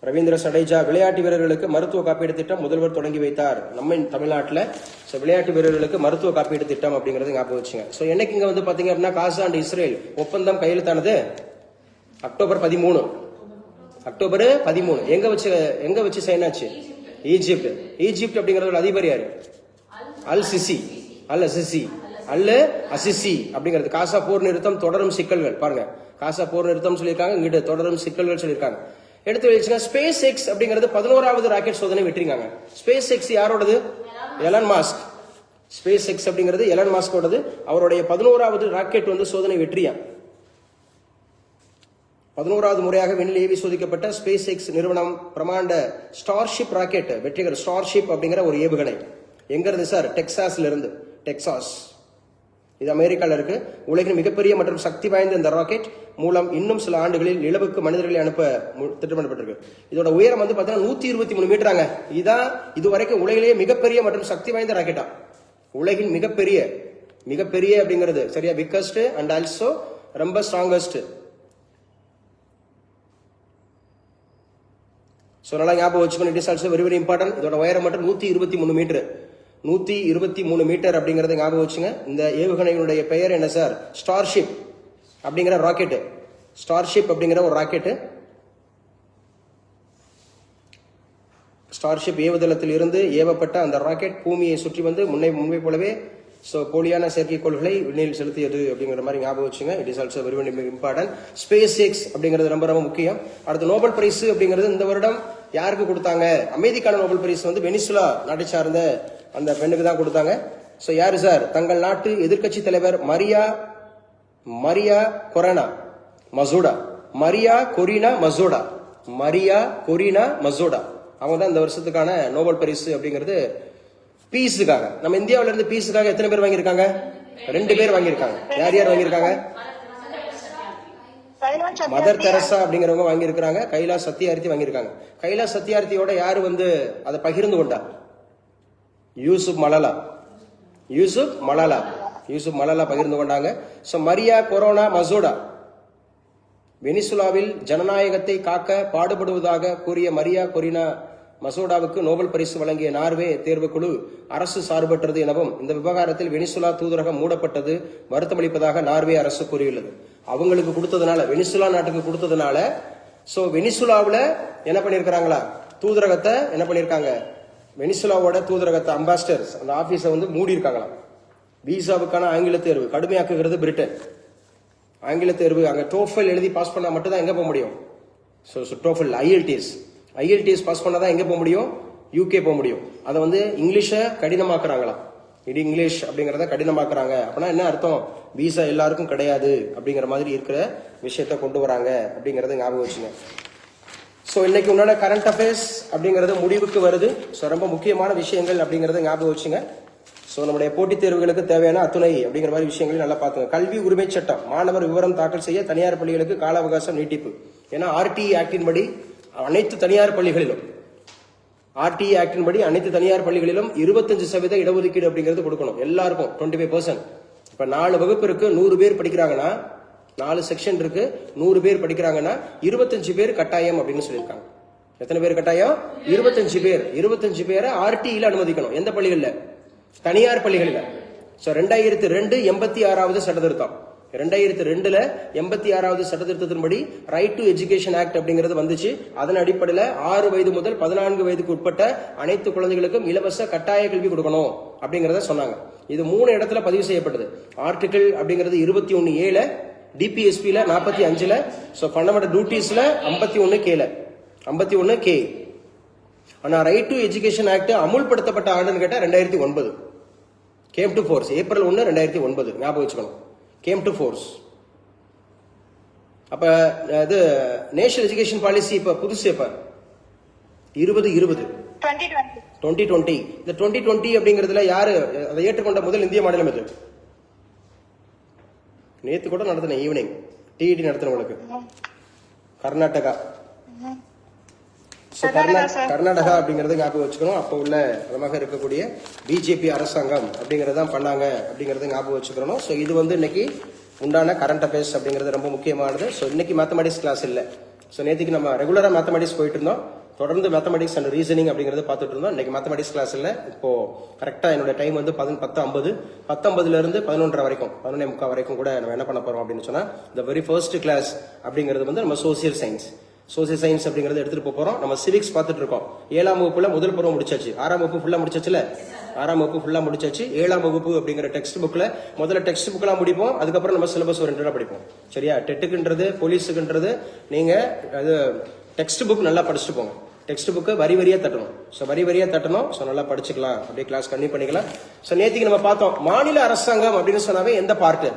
ரவீந்திர ஜடேஜா. விளையாட்டு வீரர்களுக்கு மருத்துவ காப்பீடு திட்டம் முதல்வர் தொடங்கி வைத்தார் நம்ம தமிழ்நாட்டில். சோ விளையாட்டு வீரர்களுக்கு மருத்துவ காப்பீடு திட்டம் அப்படிங்கறது ஞாபகம் வச்சுங்க. சோ என்னைக்கு இங்க வந்து பாத்தீங்க அப்படின்னா காசா அண்ட் இஸ்ரேல் ஒப்பந்தம் கையெழுத்தானது அக்டோபர் 13. அக்டோபர் 13 எங்க வச்சு சைன் ஆச்சு? ஈஜிப்ட். ஈஜிப்ட் அப்படிங்கறது அதிபர் யாரு? அல் அசிசி அப்படிங்கிறது. காசா போர் நிறுத்தம் தொடரும் சிக்கல்கள். பாருங்க, காசா போர் நிறுத்தம் சொல்லியிருக்காங்க, இங்கிட்ட தொடரும் சிக்கல்கள் சொல்லியிருக்காங்க. எடுத்து வச்சுங்க. ஸ்பேஸ் எக்ஸ் அப்படிங்கிறது 11வது ராக்கெட் சோதனை வெற்றிருக்காங்க. ஸ்பேஸ் எக்ஸ் யாரோடது? Elon Musk. ஸ்பேஸ் எக்ஸ் அப்படிங்கிறது எலன் மாஸ்கோடது. அவருடைய 11வது ராக்கெட் வந்து சோதனை வெற்றியா. 11வது முறையாக விண்ணில் ஏவி சோதிக்கப்பட்ட ஸ்பேஸ் எக்ஸ் நிறுவனம் பிரமாண்ட ஸ்டார்ஷிப் ராக்கெட் வெற்றிகர ஸ்டார்ஷிப் அப்படிங்கிற ஒரு ஏவுகணை எங்க இருந்து சார்? டெக்சாஸ்ல இருந்து. டெக்சாஸ் இது அமெரிக்கால இருக்கு. உலகின் மிகப்பெரிய மற்றும் சக்தி வாய்ந்த இந்த ராக்கெட் மூலம் இன்னும் சில ஆண்டுகளில் நிலவுக்கு மனிதர்களை அனுப்ப திட்டமிடப்பட்டிருக்கு. இதோட உயரம் வந்து பாத்தீங்கன்னா 123 மீட்டராங்க. இதான் இதுவரைக்கும் உலகிலேயே மிகப்பெரிய மற்றும் சக்தி வாய்ந்த ராக்கெட்டா. உலகின் மிகப்பெரிய அப்படிங்கிறது சரியா, பிக்கஸ்ட் அண்ட் ஆல்சோ ரொம்ப ஸ்ட்ராங்கஸ்ட். ஸோ நல்லா ஞாபகம் வச்சுக்கணும். It is also very very important. இதோட உயரம் மட்டும் 123 மீட்டர். 123 மீட்டர் அப்படிங்கறத ஞாபகம் வச்சுங்க. இந்த ஏவுகணையினுடைய பெயர் என்ன சார்? ஸ்டார்ஷிப் அப்படிங்கிற ராக்கெட். ஸ்டார்ஷிப் அப்படிங்கிற ஒரு ராக்கெட். ஸ்டார்ஷிப் ஏவுதளத்தில் இருந்து ஏவப்பட்ட அந்த ராக்கெட் பூமியை சுற்றி வந்து முன்பை போலவே போலியான செயற்கைக்கோள்களை விண்ணில் செலுத்தியது அப்படிங்கிற மாதிரி ஞாபகம் வச்சுங்க. It is also very very important. Space X அப்படிங்கிறது ரொம்ப ரொம்ப முக்கியம். அடுத்து நோபல் பிரைஸ் அப்படிங்கிறது இந்த வருடம் யாருக்கு கொடுத்தாங்க? அமைதிக்கான நோபல் பிரைஸ் வந்து வெனிசுலா நாட்டை சார்ந்த அந்த பெண்ணுக்கு தான் கொடுத்தாங்க. சோ யாரு சார்? தங்கள் நாட்டு எதிர்க்கட்சி தலைவர் மரியா கொரினா மசோடா. மரியா கொரினா மசோடா அவங்க தான் இந்த வருஷத்துக்கான நோபல் பரிசு அப்படிங்கிறது பீஸுக்காக. நம்ம இந்தியாவில இருந்து பீஸுக்காக எத்தனை பேர் வாங்கியிருக்காங்க? 2 பேர் வாங்கியிருக்காங்க. யார் யார் வாங்கியிருக்காங்க? மதர் தெரசா அப்படிங்கிறவங்க வாங்கியிருக்காங்க. கைலாஷ் சத்யார்த்தி வாங்கியிருக்காங்க. கைலாஷ் சத்யார்த்தியோட யாரு வந்து அதை பகிர்ந்து கொண்டா? யூசுப் மலாலா பகிர்ந்து கொண்டாங்க. சோ மரியா கொரோனா மசோடா வெனிசுலாவில் ஜனநாயகத்தை காக்க பாடுபடுவதாக கூறிய மரியா கொரினா மசோடாவுக்கு நோபல் பரிசு வழங்கிய நார்வே தேர்வுக்குழு அரசு சார்பற்றது எனவும் இந்த விவகாரத்தில் வெனிசுலா தூதரகம் மூடப்பட்டது வருத்தமளிப்பதாக நார்வே அரசு கூறியுள்ளது. அவங்களுக்கு கொடுத்ததுனால, வெனிசுலா நாட்டுக்கு கொடுத்ததுனால வெனிசுலாவுல என்ன பண்ணிருக்காங்களா? தூதரகத்தை என்ன பண்ணிருக்காங்க? வெனிசுலாவோட தூதரகத்தை அம்பாசிடர்ஸ் அந்த ஆபீஸை வந்து மூடி இருக்காங்களாம். விசாவுக்கான ஆங்கில தேர்வு கடுமையாக்குகிறது பிரிட்டன். ஆங்கில தேர்வு அங்க டோஃபல் எழுதி பாஸ் பண்ணா மட்டும் தான் எங்க போக முடியும்? டோஃபல் ஐஎல்டிஎஸ் பாஸ் பண்ணாதான் எங்க போக முடியும்? யூகே போக முடியும். அதை வந்து இங்கிலீஷை கடினமாக்குறாங்களாம். இங்கிலீஷ் அப்படிங்கறத கடினமாக்குறாங்க. அப்படின்னா என்ன அர்த்தம்? விசா எல்லாருக்கும் கிடையாது அப்படிங்கிற மாதிரி இருக்கிற விஷயத்த கொண்டு வராங்க அப்படிங்கறத ஞாபகம் வச்சுங்க. சோ இன்னைக்கு உன்னோட கரண்ட் அஃபேர்ஸ் அப்படிங்கறது முடிவுக்கு வருது. சோ ரொம்ப முக்கியமான விஷயங்கள் அப்படிங்கறத ஞாபகம் வச்சுங்க. சோ நம்முடைய போட்டித் தேர்வுகளுக்கு தேவையான அத்துணை அப்படிங்கிற மாதிரி விஷயங்களையும் நல்லா பாத்துங்க. கல்வி உரிமை சட்டம், மாணவர் விவரம் தாக்கல் செய்ய தனியார் பள்ளிகளுக்கு கால அவகாசம் நீட்டிப்பு. ஏன்னா ஆர்டிஇ ஆக்டின் படி அனைத்து தனியார் பள்ளிகளிலும் 25% இடஒதுக்கீடு அப்படிங்கிறது கொடுக்கணும் எல்லாருக்கும். 25%. இப்ப 4 வகுப்பு இருக்கு, 100 பேர் படிக்கிறாங்கன்னா, 4 செக்ஷன் இருக்கு, 100 பேர் படிக்கிறாங்கன்னா 25 பேர் கட்டாயம் அப்படின்னு சொல்லியிருக்காங்க. எத்தனை பேர் கட்டாயம்? 25 பேரை ஆர்டிஇல அனுமதிக்கணும். எந்த பள்ளிகள்ல? தனியார் பள்ளிகளில். 2002 86வது சட்ட திருத்தம். 2002ல 86வது சட்ட திருத்தத்தின்படி ரைட் டு எஜுகேஷன் ஆக்ட் அப்படிங்கிறது வந்துச்சு. அதன் அடிப்படையில் 6 வயது முதல் 14 வயதுக்கு உட்பட்ட அனைத்து குழந்தைகளுக்கும் இலவச கட்டாய கல்வி கொடுக்கணும் அப்படிங்கறத சொன்னாங்க. இது 3 இடத்துல பதிவு செய்யப்பட்டது. ஆர்டிகிள் அப்படிங்கிறது 21A, டிபிஎஸ்பில 45, ஃபண்டமெண்டல் டியூட்டிஸ்ல 51K. ஆனா ரைட் டு எஜுகேஷன் ஆக்ட் அமுல்படுத்தப்பட்ட ஆண்டுன்னு கேட்டா 2009 கேம் டு ஃபோர்ஸ். ஏப்ரல் 1, 2009 ஞாபகம் வச்சுக்கணும். Came to force. அப்ப இது நேஷனல் எஜுகேஷன் பாலிசி இப்ப புதுசு எப்ப? 2020. இந்த 2020 அப்படிங்கறதுல யாரு அதை ஏற்றுக்கொண்ட முதல் இந்திய மாநிலம் இது? நேத்து கூட நடத்தின ஈவினிங் டிஇடி நடத்தினவங்களுக்கு கர்நாடகா. கர்நாடகா அப்படிங்கறத ஞாபகம் வச்சுக்கணும். அப்ப உள்ள பிரதமராக இருக்கக்கூடிய பிஜேபி அரசாங்கம் அப்படிங்கறதான் பண்ணாங்க அப்படிங்கறத ஞாபகம் வச்சுக்கணும். சோ இது வந்து இன்னைக்கு உண்டான கரண்ட் அஃபேர்ஸ் அப்படிங்கிறது ரொம்ப முக்கியமானது. சோ இன்னைக்கு மேத்தமெட்டிக்ஸ் கிளாஸ் இல்ல. சோ நேற்றுக்கு நம்ம ரெகுலரா மேத்தமெட்டிக்ஸ் போயிட்டு இருந்தோம். தொடர்ந்து மேத்தமெட்டிக்ஸ் அண்ட் ரீசனிங் அப்படிங்கறத பார்த்துட்டு இருந்தோம். இன்னைக்கு மேத்தமெட்டிக்ஸ் கிளாஸ் இல்ல. இப்போ கரெக்டா என்னோட டைம் வந்து 10:50 இருந்து 11:30 வரைக்கும் 11:45 வரைக்கும் கூட நம்ம என்ன பண்ண போறோம் அப்படின்னு சொன்னா, இந்த வெரி ஃபர்ஸ்ட் கிளாஸ் அப்படிங்கிறது வந்து நம்ம சோசியல் சயின்ஸ் அப்படிங்கறத எடுத்துட்டு போறோம். நம்ம சிவிக்ஸ் பார்த்துட்டு இருக்கோம். 7ஆம் வகுப்புல முதல் பருவம் முடிச்சாச்சு. 6ஆம் வகுப்பு ஃபுல்லா முடிச்சாச்சுல. 6ஆம் வகுப்பு ஃபுல்லா முடிச்சாச்சு. 7ஆம் வகுப்பு அப்படிங்கிற டெக்ஸ்ட் புக்ல முதல்ல டெக்ஸ்ட் புக்லாம் முடிப்போம். அதுக்கப்புறம் நம்ம சிலபஸ் ஓரியன்டா படிப்போம். சரியா? டெட்டுக்குன்றது போலீஸுக்குன்றது நீங்க அது டெக்ஸ்ட் புக் நல்லா படிச்சுட்டு போங்க. டெக்ஸ்ட் புக்கை வரி வரியா தட்டணும். ஸோ வரி வரியா தட்டணும். ஸோ நல்லா படிச்சுக்கலாம். அப்படியே கிளாஸ் கண்டினியூ பண்ணிக்கலாம். ஸோ நேற்றுக்கு நம்ம பார்த்தோம் மாநில அரசாங்கம் அப்படின்னு சொன்னாவே எந்த பார்ட்டு?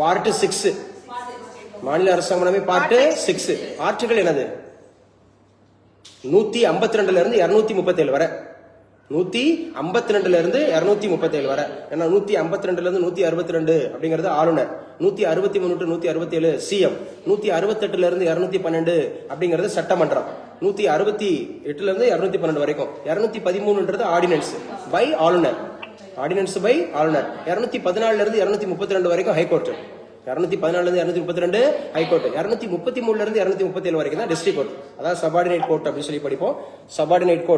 பார்ட் 6. மாநில அரசாங்கம் பார்ட் 6. ஆர்டிகல் என்னது? 152 இருந்து 237 வரை. 152 இருந்து 237 வரை. ஏன்னா 152 இருந்து 162 அப்படிங்கிறது ஆளுநர், 163 டு 167 சிஎம், 168 இருந்து 212 அப்படிங்கிறது சட்டமன்றம், 168 இருந்து 212 வரைக்கும், 213 ஆர்டினன்ஸ் பை ஆளுநர், ஆர்டினன்ஸ் பை ஆளுநர், 214 இருந்து 232 வரைக்கும் ஹைகோர்ட், 214 இருந்து 232 ஹைகோர்ட், 233 இருந்து 237 வரைக்கும் தான் டிஸ்ட்ரிக்ட் கோர்ட், அதாவது சபார்டினேட் கோர்ட் அப்படின்னு சொல்லி படிப்போம். Subordinate court